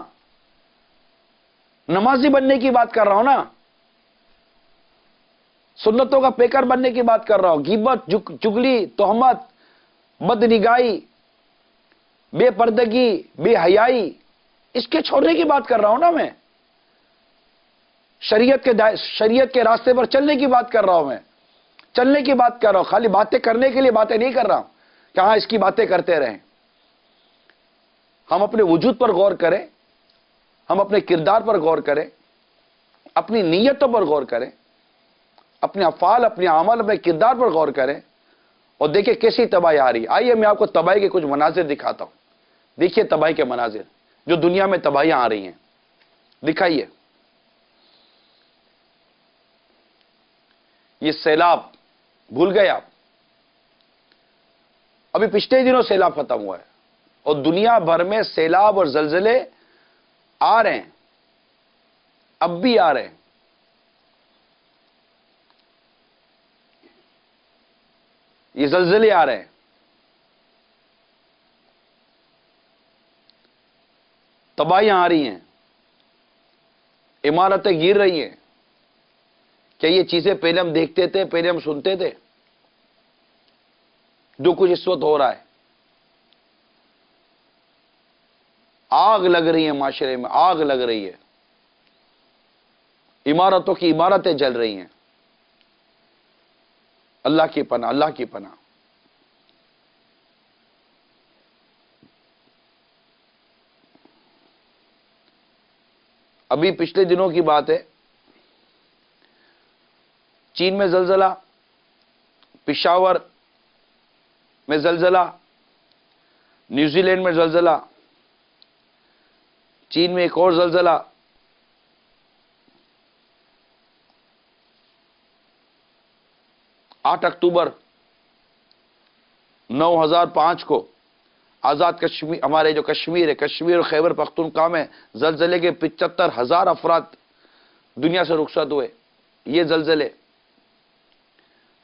نمازی بننے کی بات کر رہا ہوں نا، سنتوں کا پیکر بننے کی بات کر رہا ہوں. غیبت، چگلی، تہمت، بدنگاہی، بے پردگی، بے حیائی، اس کے چھوڑنے کی بات کر رہا ہوں نا میں. شریعت کے راستے پر چلنے کی بات کر رہا ہوں. میں چلنے کی بات کر رہا ہوں، خالی باتیں کرنے کے لیے باتیں نہیں کر رہا ہوں کہ ہاں اس کی باتیں کرتے رہیں. ہم اپنے وجود پر غور کریں، ہم اپنے کردار پر غور کریں، اپنی نیتوں پر غور کریں، اپنے افعال، اپنے عمل، اپنے کردار پر غور کریں اور دیکھیں کیسی تباہی آ رہی ہے. آئیے میں آپ کو تباہی کے کچھ مناظر دکھاتا ہوں. دیکھیے تباہی کے مناظر جو دنیا میں تباہیاں آ رہی ہیں. دکھائیے. یہ سیلاب بھول گئے آپ؟ ابھی پچھلے دنوں سیلاب ختم ہوا ہے اور دنیا بھر میں سیلاب اور زلزلے آ رہے ہیں، اب بھی آ رہے ہیں. یہ زلزلے آ رہے ہیں. تباہیاں آ رہی ہیں، عمارتیں گر رہی ہیں. کیا یہ چیزیں پہلے ہم دیکھتے تھے، پہلے ہم سنتے تھے؟ جو کچھ اس وقت ہو رہا ہے، آگ لگ رہی ہے، معاشرے میں آگ لگ رہی ہے، عمارتوں کی عمارتیں جل رہی ہیں. اللہ کی پناہ، اللہ کی پناہ. ابھی پچھلے دنوں کی بات ہے، چین میں زلزلہ، پشاور میں زلزلہ، نیوزی لینڈ میں زلزلہ، چین میں ایک اور زلزلہ. 8 اکتوبر 9005 کو آزاد کشمیر، ہمارے جو کشمیر ہے، کشمیر اور خیبر پختونخوا میں زلزلے کے 75,000 افراد دنیا سے رخصت ہوئے. یہ زلزلے،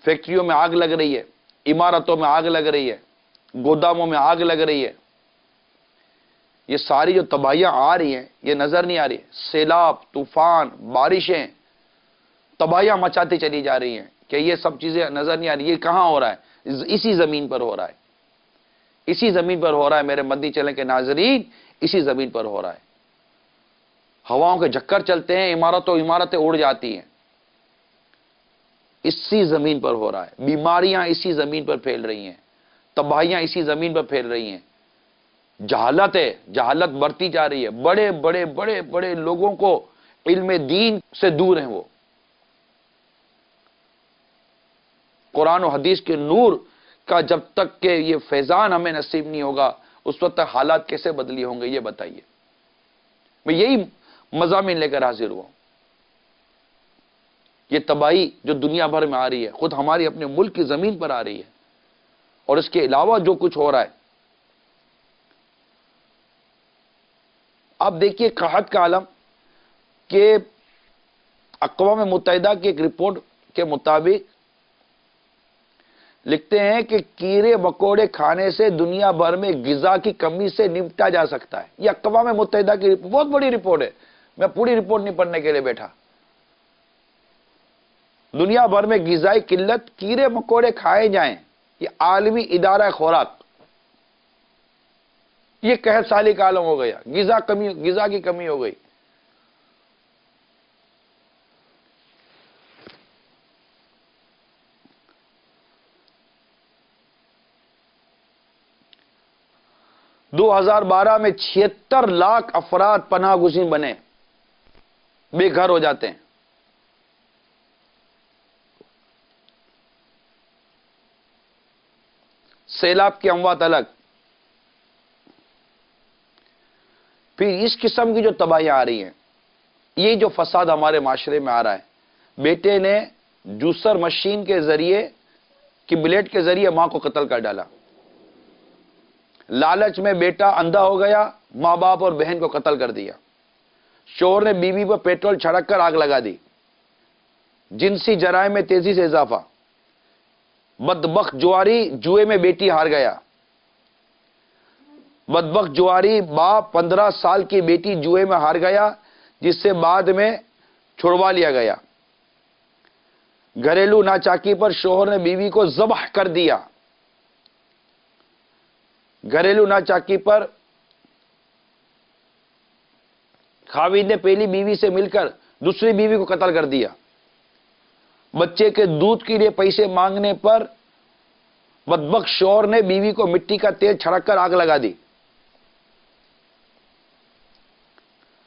فیکٹریوں میں آگ لگ رہی ہے، عمارتوں میں آگ لگ رہی ہے، گوداموں میں آگ لگ رہی ہے. یہ ساری جو تباہیاں آ رہی ہیں یہ نظر نہیں آ رہی. سیلاب، طوفان، بارشیں تباہیاں مچاتی چلی جا رہی ہیں کہ یہ سب چیزیں نظر نہیں آ رہی. یہ کہاں ہو رہا ہے؟ اسی زمین پر ہو رہا ہے، اسی زمین پر ہو رہا ہے میرے مدنی چینل کے ناظرین، اسی زمین پر ہو رہا ہے. ہواؤں کے جھکر چلتے ہیں، عمارتیں اڑ جاتی ہیں، اسی زمین پر ہو رہا ہے. بیماریاں اسی زمین پر پھیل رہی ہیں، تباہیاں اسی زمین پر پھیل رہی ہیں. جہالت بڑھتی جا رہی ہے. بڑے بڑے بڑے بڑے لوگوں کو علم دین سے دور ہیں. وہ قرآن و حدیث کے نور کا جب تک کہ یہ فیضان ہمیں نصیب نہیں ہوگا اس وقت تک حالات کیسے بدلی ہوں گے یہ بتائیے. میں یہی مضامین لے کر حاضر ہوا. یہ تباہی جو دنیا بھر میں آ رہی ہے خود ہماری اپنے ملک کی زمین پر آ رہی ہے، اور اس کے علاوہ جو کچھ ہو رہا ہے آپ دیکھیے قحط کا عالم کہ اقوام متحدہ کی ایک رپورٹ کے مطابق لکھتے ہیں کہ کیڑے مکوڑے کھانے سے دنیا بھر میں غذا کی کمی سے نمٹا جا سکتا ہے. یہ اقوام متحدہ کی بہت بڑی رپورٹ ہے. میں پوری رپورٹ نہیں پڑھنے کے لیے بیٹھا. دنیا بھر میں غذائی قلت، کیڑے مکوڑے کھائے جائیں، یہ عالمی ادارہ خوراک، یہ قحط سالی کا عالم ہو گیا. غذا کی کمی ہو گئی. دو ہزار 12 میں 76 لاکھ افراد پناہ گزین بنے، بے گھر ہو جاتے ہیں. سیلاب کی اموات الگ. پھر اس قسم کی جو تباہیاں آ رہی ہیں، یہ جو فساد ہمارے معاشرے میں آ رہا ہے، بیٹے نے جوسر مشین کے ذریعے کی بلیڈ کے ذریعے ماں کو قتل کر ڈالا. لالچ میں بیٹا اندھا ہو گیا، ماں باپ اور بہن کو قتل کر دیا. شوہر نے بیوی پر پیٹرول چھڑک کر آگ لگا دی. جنسی جرائم میں تیزی سے اضافہ. بدبخت جواری جوئے میں بیٹی ہار گیا. بدبخت جواری باپ 15 سال کی بیٹی جوئے میں ہار گیا، جس سے بعد میں چھڑوا لیا گیا. گھریلو ناچاکی پر شوہر نے بیوی کو ذبح کر دیا. گھریلو ناچاکی پر خاوند نے پہلی بیوی سے مل کر دوسری بیوی کو قتل کر دیا. بچے کے دودھ کے لیے پیسے مانگنے پر بدبخت شوہر نے بیوی کو مٹی کا تیل چھڑک کر آگ لگا دی.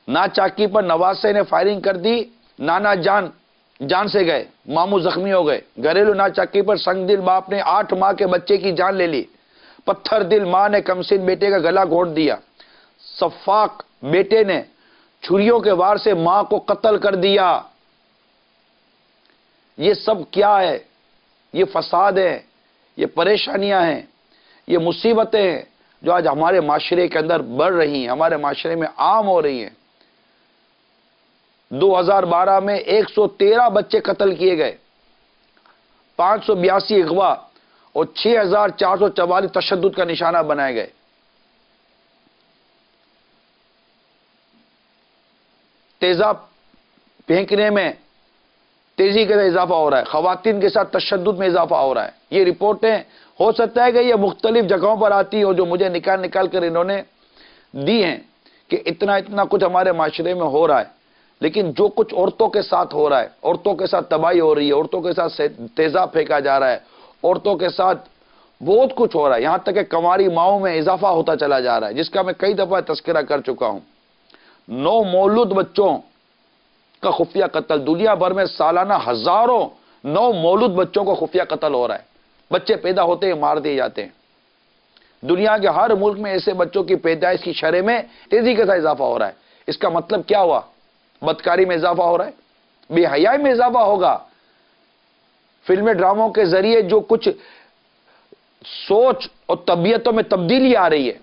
ناچاکی پر نواسے نے فائرنگ کر دی. نانا جان سے گئے، ماموں زخمی ہو گئے. گھریلو ناچاکی پر سنگ دل باپ نے 8 ماہ کے بچے کی جان لے لی. پتھر دل ماں نے کمسن بیٹے کا گلا گھونٹ دیا. صفاق بیٹے نے چھریوں کے وار سے ماں کو قتل کر دیا. یہ سب کیا ہے؟ یہ فساد ہے، یہ پریشانیاں ہیں، یہ مصیبتیں ہیں جو آج ہمارے معاشرے کے اندر بڑھ رہی ہیں، ہمارے معاشرے میں عام ہو رہی ہیں. 2012 میں 113 بچے قتل کیے گئے، 582 اغوا اور 6444 تشدد کا نشانہ بنائے گئے. تیزاب پھینکنے میں تیزی کے ساتھ اضافہ ہو رہا ہے. خواتین کے ساتھ تشدد میں اضافہ ہو رہا ہے. یہ رپورٹیں ہو سکتا ہے کہ یہ مختلف جگہوں پر آتی ہیں اور جو مجھے نکال کر انہوں نے دی ہیں کہ اتنا کچھ ہمارے معاشرے میں ہو رہا ہے. لیکن جو کچھ عورتوں کے ساتھ ہو رہا ہے، عورتوں کے ساتھ تباہی ہو رہی ہے، عورتوں کے ساتھ تیزاب پھینکا جا رہا ہے، عورتوں کے ساتھ بہت کچھ ہو رہا ہے. یہاں تک کہ کنواری ماؤں میں اضافہ ہوتا چلا جا رہا ہے، جس کا میں کئی دفعہ تذکرہ کر چکا ہوں. 9 مولود بچوں کا خفیہ قتل. دنیا بھر میں سالانہ ہزاروں 9 مولود بچوں کو خفیہ قتل ہو رہا ہے. بچے پیدا ہوتے ہیں مار دیے جاتے ہیں. دنیا کے ہر ملک میں ایسے بچوں کی پیدائش کی شرح میں تیزی کے ساتھ اضافہ ہو رہا ہے. اس کا مطلب کیا ہوا؟ بدکاری میں اضافہ ہو رہا ہے، بے حیائی میں اضافہ ہوگا. فلمیں ڈراموں کے ذریعے جو کچھ سوچ اور طبیعتوں میں تبدیلی آ رہی ہے،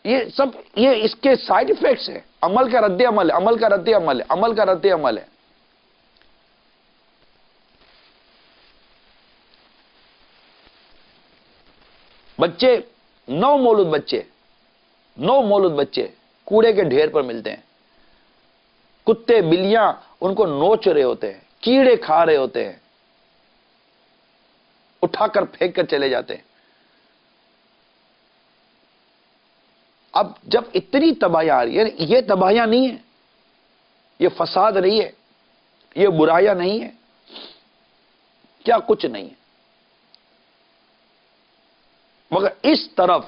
یہ اس کے سائیڈ ایفیکٹس ہیں. عمل کا رد عمل ہے، عمل کا رد عمل ہے، عمل کا رد عمل ہے. بچے 9 مولود بچے کوڑے کے ڈھیر پر ملتے ہیں. کتے بلیاں ان کو نوچ رہے ہوتے ہیں، کیڑے کھا رہے ہوتے ہیں، اٹھا کر پھینک کر چلے جاتے ہیں. اب جب اتنی تباہیاں آ رہی ہے، یہ تباہیاں نہیں ہیں، یہ فساد نہیں ہے، یہ برائیاں نہیں ہیں، کیا کچھ نہیں ہے. مگر اس طرف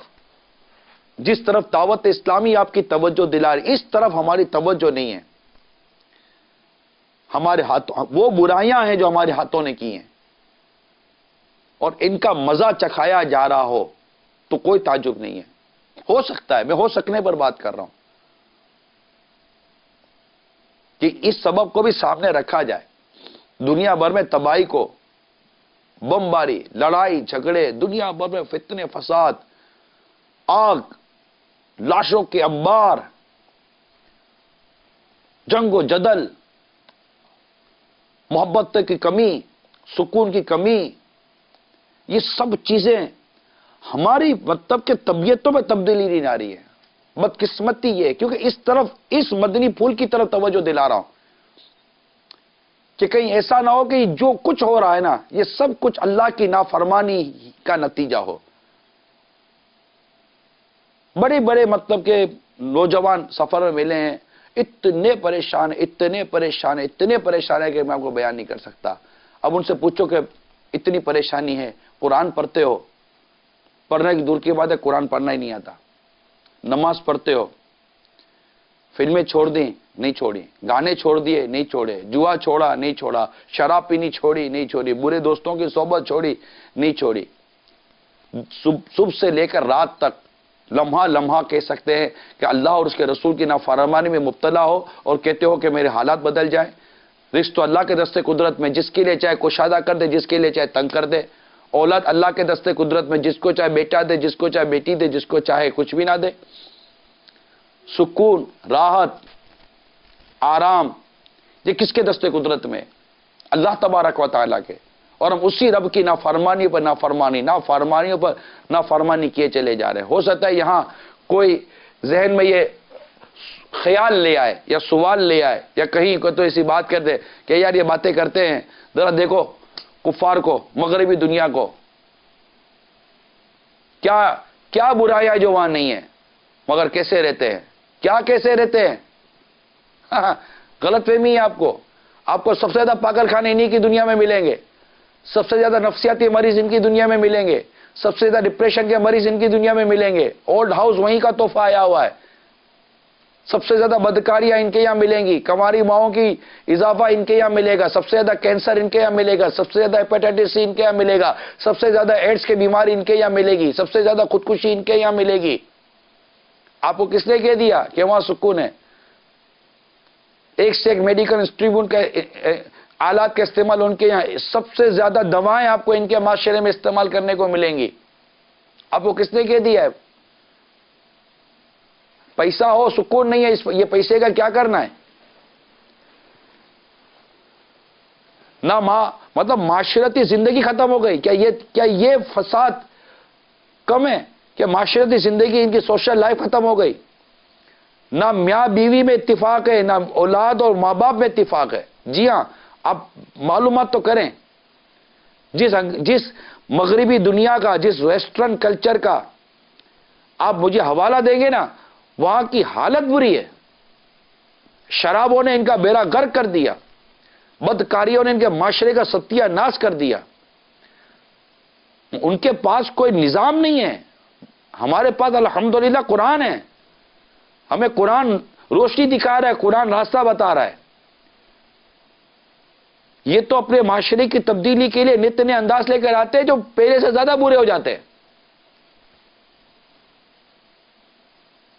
جس طرف دعوت اسلامی آپ کی توجہ دلا رہی، اس طرف ہماری توجہ نہیں ہے. ہمارے ہاتھوں وہ برائیاں ہیں جو ہمارے ہاتھوں نے کی ہیں، اور ان کا مزہ چکھایا جا رہا ہو تو کوئی تعجب نہیں ہے. ہو سکتا ہے، میں ہو سکنے پر بات کر رہا ہوں کہ اس سبب کو بھی سامنے رکھا جائے. دنیا بھر میں تباہی کو، بمباری، لڑائی جھگڑے، دنیا بھر میں فتنے فساد آگ، لاشوں کے انبار، جنگ و جدل، محبت کی کمی، سکون کی کمی، یہ سب چیزیں ہماری مطلب کہ طبیعتوں میں تبدیلی نہیں آ رہی ہے. بدقسمتی یہ ہے کیونکہ اس طرف، اس مدنی پھول کی طرف توجہ دلا رہا ہوں کہ کہیں ایسا نہ ہو کہ جو کچھ ہو رہا ہے نا یہ سب کچھ اللہ کی نافرمانی کا نتیجہ ہو. بڑے بڑے مطلب کہ نوجوان سفر میں ملے ہیں، اتنے پریشان ہیں کہ میں آپ کو بیان نہیں کر سکتا. اب ان سے پوچھو کہ اتنی پریشانی ہے، قرآن پڑھتے ہو؟ پڑھنے کی دور کی بات ہے، قرآن پڑھنا ہی نہیں آتا. نماز پڑھتے ہو؟ فلمیں چھوڑ دیں؟ نہیں چھوڑی. گانے چھوڑ دیے؟ نہیں چھوڑے. جوا چھوڑا؟ نہیں چھوڑا. شراب پینی چھوڑی؟ نہیں چھوڑی. برے دوستوں کی صحبت چھوڑی؟ نہیں چھوڑی. صبح سے لے کر رات تک لمحہ لمحہ کہہ سکتے ہیں کہ اللہ اور اس کے رسول کی نافرمانی میں مبتلا ہو اور کہتے ہو کہ میرے حالات بدل جائیں. رزق تو اللہ کے دستے قدرت میں، جس کے لیے چاہے کشادہ کر دے، جس کے لیے چاہے تنگ کر دے. اولاد اللہ کے دستے قدرت میں، جس کو چاہے بیٹا دے، جس کو چاہے بیٹی دے، جس کو چاہے کچھ بھی نہ دے. سکون، راحت، آرام، یہ کس کے دستے قدرت میں؟ اللہ تبارک و تعالیٰ کے. اور ہم اسی رب کی نافرمانی پر نافرمانیوں پر نافرمانی کیے چلے جا رہے ہیں. ہو سکتا ہے یہاں کوئی ذہن میں یہ خیال لے آئے یا سوال لے آئے یا کہیں کو تو ایسی بات کر دے کہ یار یہ باتیں کرتے ہیں، ذرا دیکھو کفار کو، مغربی دنیا کو، کیا برائیاں جو وہاں نہیں ہے، مگر کیسے رہتے ہیں، کیسے رہتے ہیں. غلط فہمی ہے آپ کو سب سے زیادہ پاگل خانے انہی کی دنیا میں ملیں گے، سب سے زیادہ نفسیاتی مریض ان کی دنیا میں ملیں گے، سب سے زیادہ ڈپریشن کے مریض ان کی دنیا میں ملیں گے. اولڈ ہاؤس وہیں کا تحفہ آیا ہوا ہے. سب سے زیادہ بدکاریاں ان کے یہاں ملیں گی، کماری ماؤں کی اضافہ ان کے یہاں ملے گا، سب سے زیادہ کینسر ان کے یہاں ملے گا، سب سے زیادہ ہیپیٹائٹس سی ان کے یہاں ملے گا، سب سے زیادہ ایڈز کی بیماری ان کے یہاں ملے گی، سب سے زیادہ خودکشی ان کے یہاں ملے گی. آپ کو کس نے کہہ دیا کہ وہاں سکون ہے؟ ایک سے ایک میڈیکل انسٹیٹیوٹ کے آلات کا استعمال ان کے یہاں، سب سے زیادہ دوائیں آپ کو ان کے معاشرے میں استعمال کرنے کو ملیں گی. آپ کو کس نے کہہ دیا ہے؟ پیسہ ہو سکون نہیں ہے، یہ پیسے کا کیا کرنا ہے؟ نہ مطلب معاشرتی زندگی ختم ہو گئی. کیا یہ فساد کم ہے کہ معاشرتی زندگی ان کی سوشل لائف ختم ہو گئی؟ نہ میاں بیوی میں اتفاق ہے، نہ اولاد اور ماں باپ میں اتفاق ہے. جی ہاں، آپ معلومات تو کریں. جس مغربی دنیا کا، جس ویسٹرن کلچر کا آپ مجھے حوالہ دیں گے نا، وہاں کی حالت بری ہے. شرابوں نے ان کا بیڑا غرق کر دیا، بدکاریوں نے ان کے معاشرے کا ستیہ ناش کر دیا. ان کے پاس کوئی نظام نہیں ہے. ہمارے پاس الحمدللہ قرآن ہے، ہمیں قرآن روشنی دکھا رہا ہے، قرآن راستہ بتا رہا ہے. یہ تو اپنے معاشرے کی تبدیلی کے لیے نت نئے انداز لے کر آتے ہیں جو پہلے سے زیادہ برے ہو جاتے ہیں.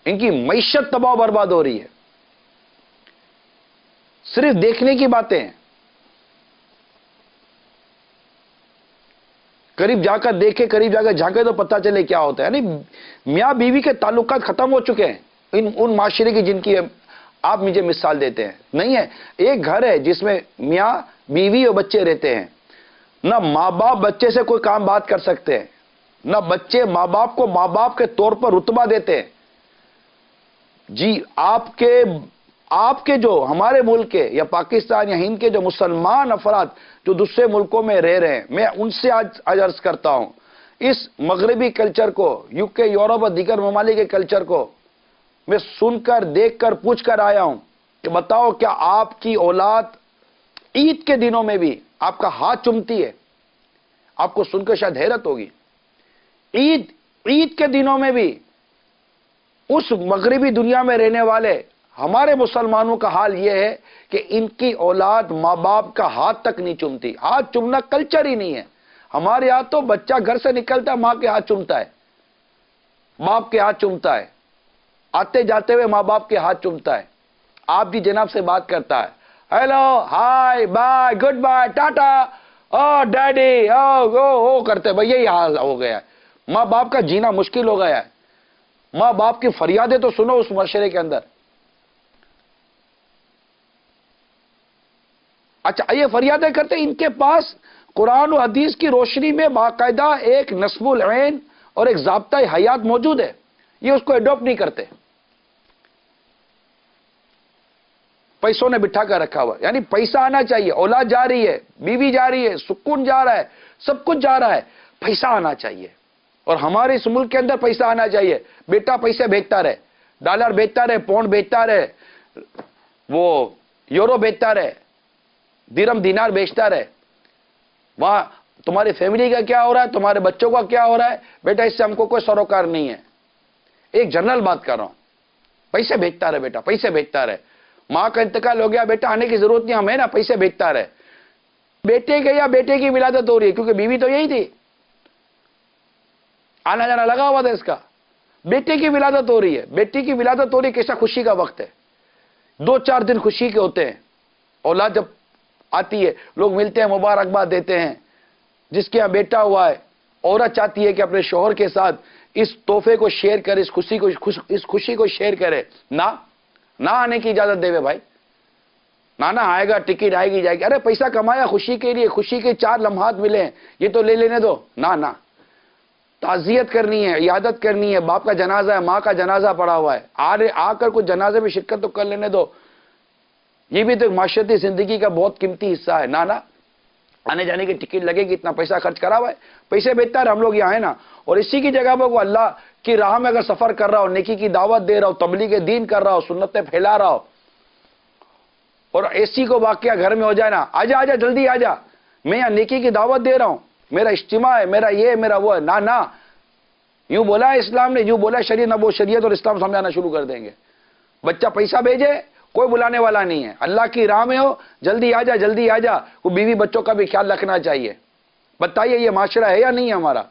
ان کی معیشت تباہ و برباد ہو رہی ہے. صرف دیکھنے کی باتیں ہیں، قریب جا کر دیکھے، قریب جا کر جھانکے تو پتہ چلے کیا ہوتا ہے. یعنی میاں بیوی کے تعلقات ختم ہو چکے ہیں ان معاشرے کی جن کی آپ مجھے مثال دیتے ہیں. نہیں ہے. ایک گھر ہے جس میں میاں بیوی اور بچے رہتے ہیں، نہ ماں باپ بچے سے کوئی کام بات کر سکتے ہیں، نہ بچے ماں باپ کو ماں باپ کے طور پر رتبہ دیتے ہیں. جی آپ کے جو ہمارے ملک کے یا پاکستان یا ہند کے جو مسلمان افراد جو دوسرے ملکوں میں رہ رہے ہیں، میں ان سے آج عرض کرتا ہوں، اس مغربی کلچر کو، UK، یورپ اور دیگر ممالک کے کلچر کو میں سن کر، دیکھ کر، پوچھ کر آیا ہوں کہ بتاؤ کیا آپ کی اولاد عید کے دنوں میں بھی آپ کا ہاتھ چومتی ہے؟ آپ کو سن کر شاید حیرت ہوگی. عید کے دنوں میں بھی اس مغربی دنیا میں رہنے والے ہمارے مسلمانوں کا حال یہ ہے کہ ان کی اولاد ماں باپ کا ہاتھ تک نہیں چومتی. ہاتھ چومنا کلچر ہی نہیں ہے. ہمارے ہاں تو بچہ گھر سے نکلتا ہے، ماں کے ہاتھ چومتا ہے، باپ کے ہاتھ چومتا ہے، آتے جاتے ہوئے ماں باپ کے ہاتھ چومتا ہے. آپ بھی جناب سے بات کرتا ہے، hello, hi, bye, good bye, tata, oh daddy, او کرتے. بھائی یہی حال ہو گیا ہے. ماں باپ کا جینا مشکل ہو گیا ہے. ماں باپ کی فریادیں تو سنو اس معاشرے کے اندر. اچھا یہ فریادیں کرتے ان کے پاس قرآن و حدیث کی روشنی میں باقاعدہ ایک نصب العین اور ایک ضابطۂ حیات موجود ہے، یہ اس کو ایڈاپٹ نہیں کرتے. پیسوں نے بٹھا کر رکھا ہوا، یعنی پیسہ آنا چاہیے، اولاد جا رہی ہے، بیوی جا رہی ہے، سکون جا رہا ہے، سب کچھ جا رہا ہے، پیسہ آنا چاہیے. اور ہمارے اس ملک کے اندر پیسہ آنا چاہیے. بیٹا پیسے بھیجتا رہے، ڈالر بھیجتا رہے، پاؤنڈ بھیجتا رہے، وہ یورو بھیجتا رہے، درہم دینار بیچتا رہے. وہاں تمہاری فیملی کا کیا ہو رہا ہے، تمہارے بچوں کا کیا ہو رہا ہے، بیٹا اس سے ہم کو کوئی سروکار نہیں ہے. ایک جنرل بات کر رہا ہوں. پیسے بھیجتا رہے بیٹا، پیسے بھیجتا رہے. ماں کا انتقال ہو گیا، بیٹا آنے کی ضرورت نہیں، ہمیں نا پیسے بھیجتا رہے. بیٹے کے یا بیٹے کی ولادت ہو رہی ہے، کیونکہ بیوی تو یہی تھی، آنا جانا لگا ہوا تھا اس کا. بیٹے کی ولادت ہو رہی ہے، بیٹی کی ولادت ہو رہی ہے، کیسا خوشی کا وقت ہے. 2-4 دن خوشی کے ہوتے ہیں. اولاد جب آتی ہے لوگ ملتے ہیں، مبارکباد دیتے ہیں. جس کے یہاں بیٹا ہوا ہے، عورت چاہتی ہے کہ اپنے شوہر کے ساتھ اس تحفے کو شیئر کرے، اس خوشی کو شیئر کرے. نہ آنے کی اجازت دے بھائی. نانا آئے گا، ٹکٹ آئے گی جائے گی. ارے پیسہ کمایا خوشی کے لیے، خوشی کے 4 لمحات ملے ہیں، یہ تو لے لینے دو. نہ تعزیت کرنی ہے، عیادت کرنی ہے. باپ کا جنازہ ہے، ماں کا جنازہ پڑا ہوا ہے، آ کر کچھ جنازے میں شرکت تو کر لینے دو. یہ بھی تو معاشرتی زندگی کا بہت قیمتی حصہ ہے. نہ آنے جانے کی ٹکٹ لگے گی، اتنا پیسہ خرچ کرا ہوا ہے، پیسے بھیجتا ہے. ہم لوگ یہاں ہیں نا، اور اسی کی جگہ پر وہ اللہ کی راہ میں اگر سفر کر رہا ہو، نیکی کی دعوت دے رہا ہو، تبلیغ دین کر رہا ہو، سنتیں پھیلا رہا ہو، اور ایسی کو واقعہ گھر میں ہو جائے نا، آجا جلدی آجا، میں یہاں نیکی کی دعوت دے رہا ہوں، میرا اجتماع ہے، میرا یہ میرا وہ ہے. نہ یوں بولا ہے اسلام نے، یوں بولا ہے شریعت، نہ وہ شریعت اور اسلام سمجھانا شروع کر دیں گے. بچہ پیسہ بھیجے، کوئی بلانے والا نہیں ہے. اللہ کی راہ میں ہو، جلدی آجا جلدی آجا. وہ بیوی بچوں کا بھی خیال رکھنا چاہیے. بتائیے یہ معاشرہ ہے یا نہیں ہے ہمارا؟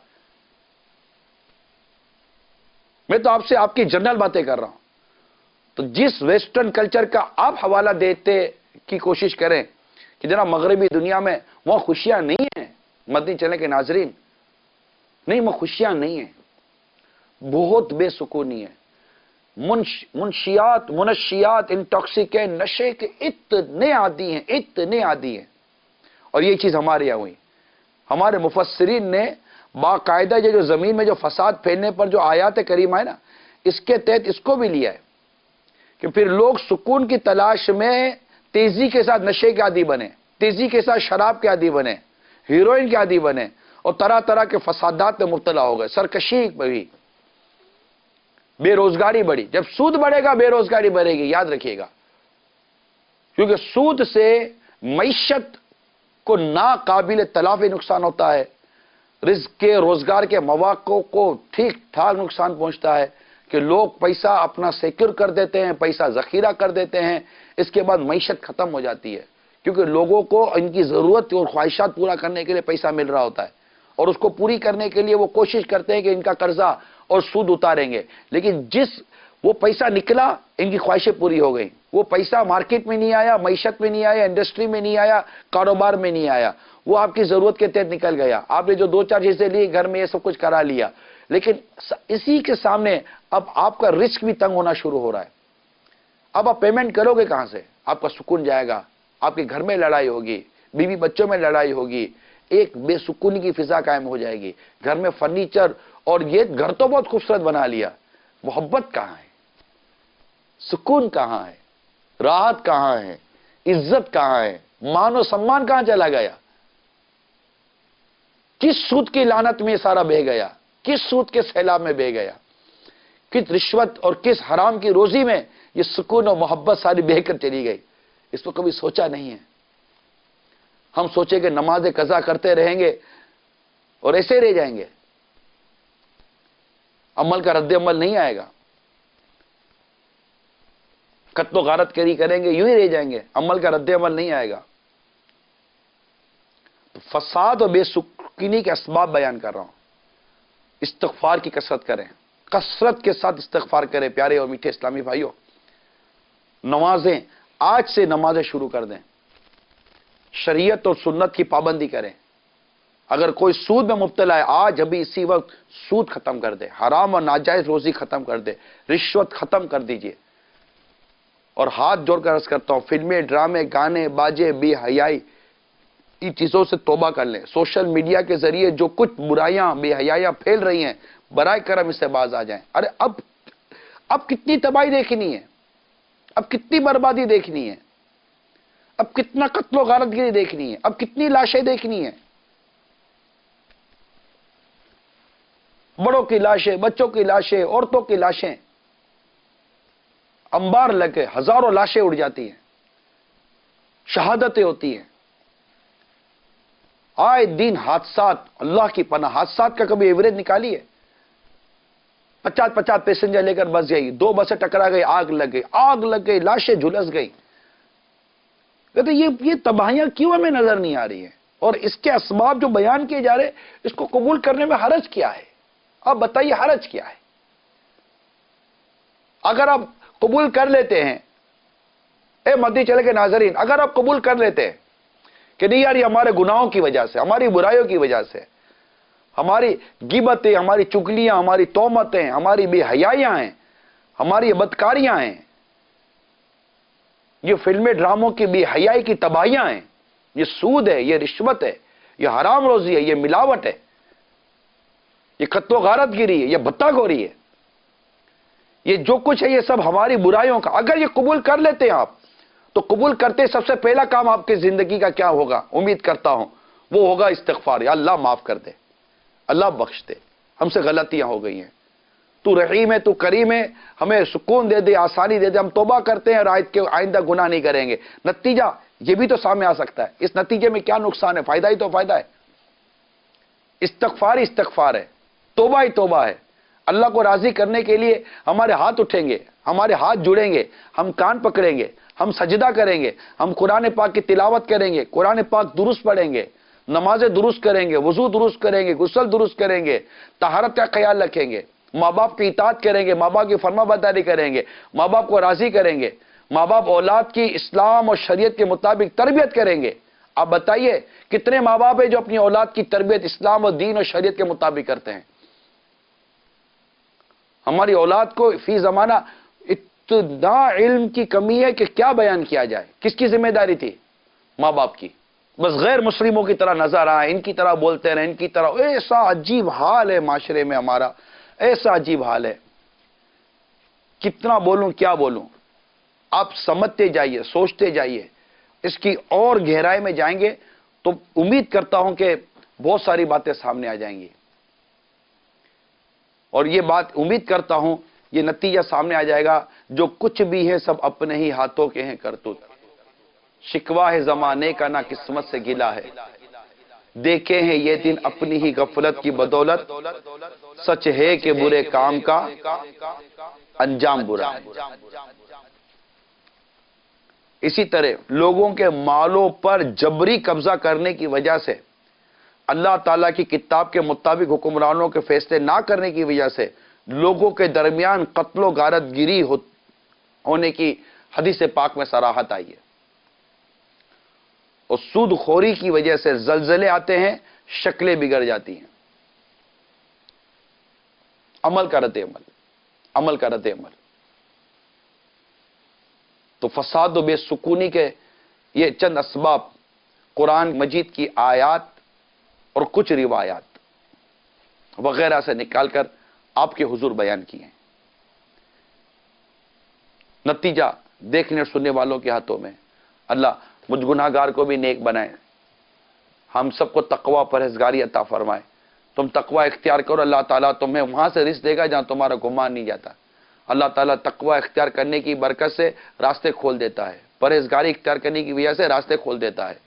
میں تو آپ سے آپ کی جنرل باتیں کر رہا ہوں. تو جس ویسٹرن کلچر کا آپ حوالہ دیتے کی کوشش کریں کہ جناب مغربی دنیا میں وہاں خوشیاں نہیں ہیں، مدنی چینل کے ناظرین، نہیں وہ خوشیاں نہیں ہیں، بہت بے سکونی ہے. منشیات انٹاکسیکینٹ نشے کے اتنے عادی ہیں. اور یہ چیز ہمارے یہاں ہوئی. ہمارے مفسرین نے باقاعدہ یہ جو زمین میں جو فساد پھیلنے پر جو آیات کریمہ ہے نا، اس کے تحت اس کو بھی لیا ہے کہ پھر لوگ سکون کی تلاش میں تیزی کے ساتھ نشے کے عادی بنے، تیزی کے ساتھ شراب کے عادی بنے، ہیروئن کے عادی بنے، اور طرح طرح کے فسادات میں مبتلا ہو گئے. سرکشی بڑھی، بے روزگاری بڑھی. جب سود بڑھے گا بے روزگاری بڑھے گی، یاد رکھیے گا. کیونکہ سود سے معیشت کو ناقابل تلافی نقصان ہوتا ہے، رزق کے روزگار کے مواقع کو ٹھیک ٹھاک نقصان پہنچتا ہے کہ لوگ پیسہ اپنا سیکور کر دیتے ہیں، پیسہ ذخیرہ کر دیتے ہیں. اس کے بعد معیشت ختم ہو جاتی ہے، کیونکہ لوگوں کو ان کی ضرورت اور خواہشات پورا کرنے کے لیے پیسہ مل رہا ہوتا ہے، اور اس کو پوری کرنے کے لیے وہ کوشش کرتے ہیں کہ ان کا قرضہ اور سود اتاریں گے. لیکن وہ پیسہ نکلا، ان کی خواہشیں پوری ہو گئیں. وہ پیسہ مارکیٹ میں نہیں آیا، معیشت میں نہیں آیا، انڈسٹری میں نہیں آیا، کاروبار میں نہیں آیا. وہ آپ کی ضرورت کے تحت نکل گیا. آپ نے جو 2-4 چیزیں لی، گھر میں یہ سب کچھ کرا لیا، لیکن اسی کے سامنے اب آپ کا رزق بھی تنگ ہونا شروع ہو رہا ہے. اب آپ پیمنٹ کرو گے کہاں سے؟ آپ کا سکون جائے گا، آپ کے گھر میں لڑائی ہوگی، بیوی بچوں میں لڑائی ہوگی، ایک بے سکونی کی فضا قائم ہو جائے گی. گھر میں فرنیچر، اور یہ گھر تو بہت خوبصورت بنا لیا، محبت کہاں ہے؟ سکون کہاں ہے؟ راحت کہاں ہے؟ عزت کہاں ہے؟ مان و سمان کہاں چلا گیا؟ کس سود کی لعنت میں سارا بہہ گیا؟ کس سود کے سیلاب میں بہہ گیا؟ کس رشوت اور کس حرام کی روزی میں یہ سکون اور محبت ساری بہہ کر چلی گئی؟ اس کو کبھی سوچا نہیں ہے. ہم سوچے کہ نماز قضا کرتے رہیں گے اور ایسے رہ جائیں گے، عمل کا رد عمل نہیں آئے گا. قتل و غارت کری کریں گے، یوں ہی رہ جائیں گے، عمل کا رد عمل نہیں آئے گا. تو فساد اور بے سکونی کے اسباب بیان کر رہا ہوں. استغفار کی کثرت کریں، کثرت کے ساتھ استغفار کریں پیارے اور میٹھے اسلامی بھائیوں. نمازیں آج سے نمازیں شروع کر دیں، شریعت اور سنت کی پابندی کریں. اگر کوئی سود میں مبتلا ہے آج ابھی اسی وقت سود ختم کر دے، حرام اور ناجائز روزی ختم کر دے، رشوت ختم کر دیجئے۔ اور ہاتھ جوڑ کر عرض کرتا ہوں، فلمیں، ڈرامے، گانے، باجے، بے حیائی، ان چیزوں سے توبہ کر لیں۔ سوشل میڈیا کے ذریعے جو کچھ برائیاں، بے حیائیاں پھیل رہی ہیں، برائے کرم اس سے باز آ جائیں۔ ارے اب کتنی تباہی دیکھنی ہے، اب کتنی بربادی دیکھنی ہے، اب کتنا قتل و غارت گری دیکھنی ہے، اب کتنی لاشیں دیکھنی ہیں، بڑوں کی لاشیں، بچوں کی لاشیں، عورتوں کی لاشیں، انبار لگے، ہزاروں لاشیں اڑ جاتی ہیں، شہادتیں ہوتی ہیں، آئے دن حادثات، اللہ کی پناہ۔ حادثات کا کبھی ایوریج نکالی ہے؟ 50 پیسنجر لے کر بس گئی، 2 بسیں ٹکرا گئی، آگ لگ گئی، لاشیں جھلس گئی۔ کہتے یہ تباہیاں کیوں ہمیں نظر نہیں آ رہی ہیں؟ اور اس کے اسباب جو بیان کیے جا رہے، اس کو قبول کرنے میں حرج کیا ہے؟ آپ بتائیے حرج کیا ہے؟ اگر آپ قبول کر لیتے ہیں، اے مدنی چلے کے ناظرین، اگر آپ قبول کر لیتے ہیں کہ نہیں یار یہ ہمارے گناہوں کی وجہ سے، ہماری برائیوں کی وجہ سے، ہماری غیبتیں، ہماری چگلیاں، ہماری تہمتیں، ہماری بے حیائیاں ہیں، ہماری یہ بدکاریاں ہیں، یہ فلمیں ڈراموں کی بے حیائی کی تباہیاں ہیں، یہ سود ہے، یہ رشوت ہے، یہ حرام روزی ہے، یہ ملاوٹ ہے، یہ قتل و غارت گری ہے، یہ بھتہ گوری ہے، یہ جو کچھ ہے یہ سب ہماری برائیوں کا۔ اگر یہ قبول کر لیتے ہیں آپ، تو قبول کرتے سب سے پہلا کام آپ کی زندگی کا کیا ہوگا؟ امید کرتا ہوں وہ ہوگا استغفار۔ یا اللہ معاف کر دے، اللہ بخش دے، ہم سے غلطیاں ہو گئی ہیں، تو رحیم ہے، تو کریم ہے، ہمیں سکون دے دے، آسانی دے دے، ہم توبہ کرتے ہیں اور آئندہ گناہ نہیں کریں گے۔ نتیجہ یہ بھی تو سامنے آ سکتا ہے، اس نتیجے میں کیا نقصان ہے؟ فائدہ ہی تو فائدہ ہے۔ استغفار ہی استغفار ہے، توبہ ہی توبہ ہے۔ اللہ کو راضی کرنے کے لیے ہمارے ہاتھ اٹھیں گے، ہمارے ہاتھ جڑیں گے، ہم کان پکڑیں گے، ہم سجدہ کریں گے، ہم قرآن پاک کی تلاوت کریں گے، قرآن پاک درست پڑھیں گے، نمازیں درست کریں گے، وضو درست کریں گے، غسل درست کریں گے، طہارت کا خیال رکھیں گے، ماں باپ کی اطاعت کریں گے، ماں باپ کی فرما برداری کریں گے، ماں باپ کو راضی کریں گے، ماں باپ اولاد کی اسلام اور شریعت کے مطابق تربیت کریں گے۔ آپ بتائیے کتنے ماں باپ ہیں جو اپنی اولاد کی تربیت اسلام اور دین اور شریعت کے مطابق کرتے ہیں؟ ہماری اولاد کو فی زمانہ اتنا علم کی کمی ہے کہ کیا بیان کیا جائے۔ کس کی ذمہ داری تھی؟ ماں باپ کی۔ بس غیر مسلموں کی طرح نظر آئے، ان کی طرح بولتے رہے، ان کی طرح۔ ایسا عجیب حال ہے معاشرے میں ہمارا، ایسا عجیب حال ہے، کتنا بولوں کیا بولوں۔ آپ سمجھتے جائیے، سوچتے جائیے، اس کی اور گہرائی میں جائیں گے تو امید کرتا ہوں کہ بہت ساری باتیں سامنے آ جائیں گی، اور یہ بات امید کرتا ہوں یہ نتیجہ سامنے آ جائے گا، جو کچھ بھی ہے سب اپنے ہی ہاتھوں کے ہیں کرتوت۔ شکوہ ہے زمانے کا، نہ قسمت سے گلا ہے، دیکھے ہیں یہ دن اپنی ہی غفلت کی بدولت، سچ ہے کہ برے کام کا انجام برا ہے۔ اسی طرح لوگوں کے مالوں پر جبری قبضہ کرنے کی وجہ سے، اللہ تعالیٰ کی کتاب کے مطابق حکمرانوں کے فیصلے نہ کرنے کی وجہ سے لوگوں کے درمیان قتل و غارت گری ہونے کی حدیث پاک میں صراحت آئی ہے۔ اور سود خوری کی وجہ سے زلزلے آتے ہیں، شکلیں بگڑ جاتی ہیں۔ عمل کرتے عمل تو فساد و بے سکونی کے یہ چند اسباب قرآن مجید کی آیات اور کچھ روایات وغیرہ سے نکال کر آپ کے حضور بیان کیے ہیں۔ نتیجہ دیکھنے اور سننے والوں کے ہاتھوں میں۔ اللہ مجھ گناہ گار کو بھی نیک بنائے، ہم سب کو تقوی پرہیزگاری عطا فرمائے۔ تم تقوی اختیار کرو، اللہ تعالیٰ تمہیں وہاں سے رزق دے گا جہاں تمہارا گمان نہیں جاتا۔ اللہ تعالیٰ تقوی اختیار کرنے کی برکت سے راستے کھول دیتا ہے، پرہیزگاری اختیار کرنے کی وجہ سے راستے کھول دیتا ہے۔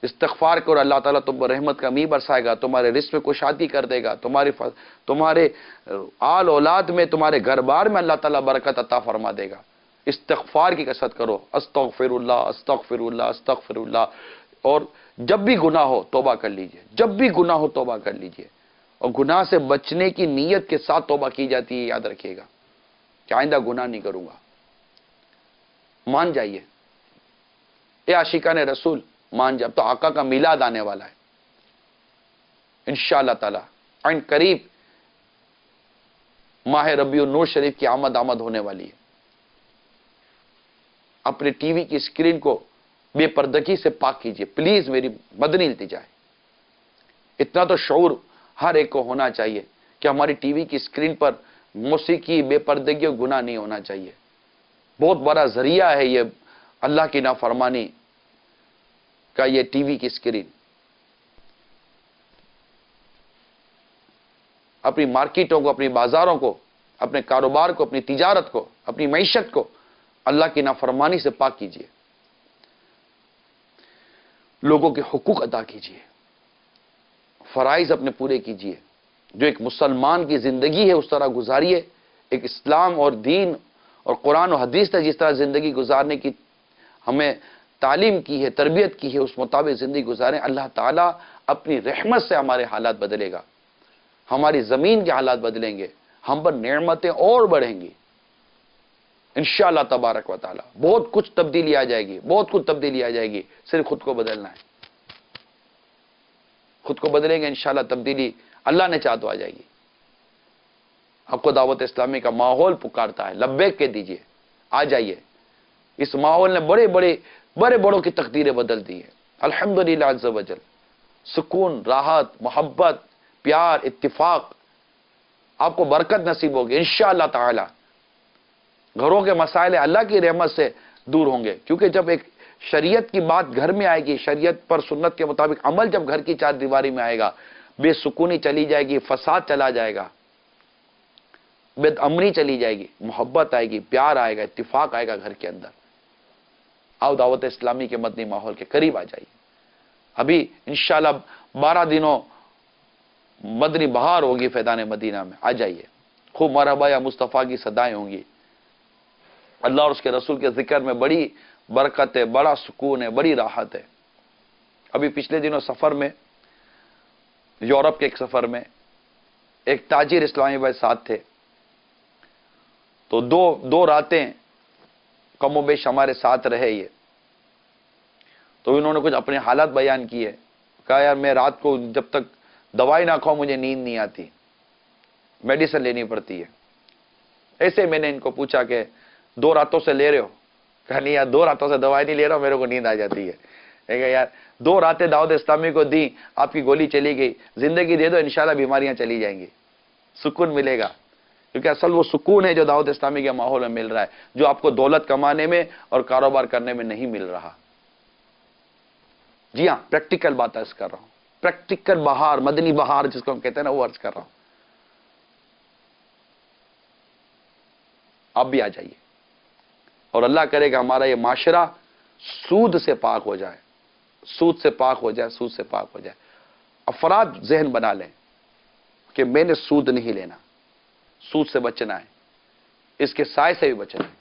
استغفار کرو، اللہ تعالیٰ تم پر رحمت کا میہ برسائے گا، تمہارے رزق میں کشادگی کر دے گا، تمہارے آل اولاد میں، تمہارے گھر بار میں اللہ تعالیٰ برکت عطا فرما دے گا۔ استغفار کی کثرت کرو، استغفر اللہ استغفر اللہ استغفر اللہ۔ اور جب بھی گناہ ہو توبہ کر لیجئے، جب بھی گناہ ہو توبہ کر لیجئے، اور گناہ سے بچنے کی نیت کے ساتھ توبہ کی جاتی ہے، یاد رکھیے گا کہ آئندہ گناہ نہیں کروں گا۔ مان جائیے۔ اے عاشقان رسول، مان جائے. اب تو آقا کا میلاد آنے والا ہے انشاءاللہ تعالی. عین قریب ماہ ربیع النور شریف کی آمد ہونے والی ہے. اپنے ٹی وی کی اسکرین کو بے پردگی سے پاک کیجئے پلیز، میری مدنی التجا ہے. اتنا تو شعور ہر ایک کو ہونا چاہیے کہ ہماری ٹی وی کی اسکرین پر موسیقی، بے پردگی اور گناہ نہیں ہونا چاہیے. بہت بڑا ذریعہ ہے یہ اللہ کی نافرمانی کا یہ ٹی وی کی اسکرین. اپنی مارکیٹوں کو، اپنی بازاروں کو، اپنے کاروبار کو، اپنی تجارت کو، اپنی معیشت کو اللہ کی نافرمانی سے پاک کیجیے. لوگوں کے حقوق ادا کیجیے، فرائض اپنے پورے کیجیے. جو ایک مسلمان کی زندگی ہے اس طرح گزاریے. ایک اسلام اور دین اور قرآن و حدیث نے جس طرح زندگی گزارنے کی ہمیں تعلیم کی ہے، تربیت کی ہے، اس مطابق زندگی گزاریں. اللہ تعالیٰ اپنی رحمت سے ہمارے حالات بدلے گا، ہماری زمین کے حالات بدلیں گے، ہم پر نعمتیں اور بڑھیں گی انشاءاللہ تبارک و تعالی. بہت کچھ تبدیلی آ جائے گی، بہت کچھ تبدیلی آ جائے گی. صرف خود کو بدلنا ہے. خود کو بدلیں گے انشاءاللہ تبدیلی اللہ نے چاہ تو آ جائے گی. آپ کو دعوت اسلامی کا ماحول پکارتا ہے، لبیک کہہ دیجئے، آ جائیے. اس ماحول نے بڑے بڑوں کی تقدیریں بدل دی ہیں الحمدللہ عز و جل. سکون، راحت، محبت، پیار، اتفاق، آپ کو برکت نصیب ہوگی انشاءاللہ تعالی. گھروں کے مسائل اللہ کی رحمت سے دور ہوں گے، کیونکہ جب ایک شریعت کی بات گھر میں آئے گی، شریعت پر سنت کے مطابق عمل جب گھر کی چار دیواری میں آئے گا، بے سکونی چلی جائے گی، فساد چلا جائے گا، بے امنی چلی جائے گی، محبت آئے گی، پیار آئے گا، اتفاق آئے گا گھر کے اندر. آؤ دعوت اسلامی کے مدنی ماحول کے قریب آ جائیے. ابھی انشاءاللہ 12 دنوں مدنی بہار ہوگی فیضان مدینہ میں. آ جائیے. خوب مرحبا یا مصطفیٰ کی صدائیں ہوں گی. اللہ اور اس کے رسول کے ذکر میں بڑی برکت ہے، بڑا سکون ہے، بڑی راحت ہے. ابھی پچھلے دنوں سفر میں، یورپ کے ایک سفر میں، ایک تاجر اسلامی بھائی ساتھ تھے. تو دو راتیں کم و بیش ہمارے ساتھ رہے. یہ تو انہوں نے کچھ اپنے حالات بیان کیے. کہا یار میں رات کو جب تک دوائی نہ کھاؤں مجھے نیند نہیں آتی، میڈیسن لینی پڑتی ہے. ایسے میں نے ان کو پوچھا کہ 2 راتوں سے لے رہے ہو؟ کہا نہیں یار 2 راتوں سے دوائی نہیں لے رہا ہوں، میرے کو نیند آ جاتی ہے. کہا یار 2 راتیں دعوت اسلامی کو دی، آپ کی گولی چلی گئی، زندگی دے دو انشاءاللہ بیماریاں چلی جائیں گی، سکون ملے گا. کیونکہ اصل وہ سکون ہے جو دعوت اسلامی کے ماحول میں مل رہا ہے، جو آپ کو دولت کمانے میں اور کاروبار کرنے میں نہیں مل رہا. جی ہاں، پریکٹیکل بات عرض کر رہا ہوں. پریکٹیکل بہار، مدنی بہار جس کو ہم کہتے ہیں نا، وہ عرض کر رہا ہوں. آپ بھی آ جائیے اور اللہ کرے گا ہمارا یہ معاشرہ سود سے پاک ہو جائے، سود سے پاک ہو جائے، سود سے پاک ہو جائے. افراد ذہن بنا لیں کہ میں نے سود نہیں لینا، سود سے بچنا ہے، اس کے سائے سے بھی بچنا ہے.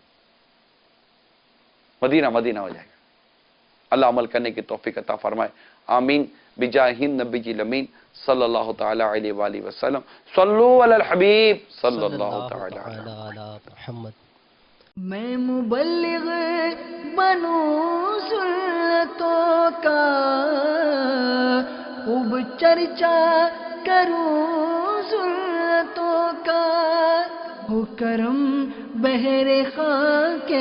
مدینہ ہو جائے گا. اللہ عمل کرنے کی توفیق عطا فرمائے. آمین بجاہ النبی الامین صلی اللہ تعالی علیہ وآلہ وسلم. صلو علی الحبیب صلی اللہ تعالی علیہ. محمد. میں مبلغ بنوں سنتوں کا، خوب چرچا کروں سنتوں کا، ہو کرم بہر خاک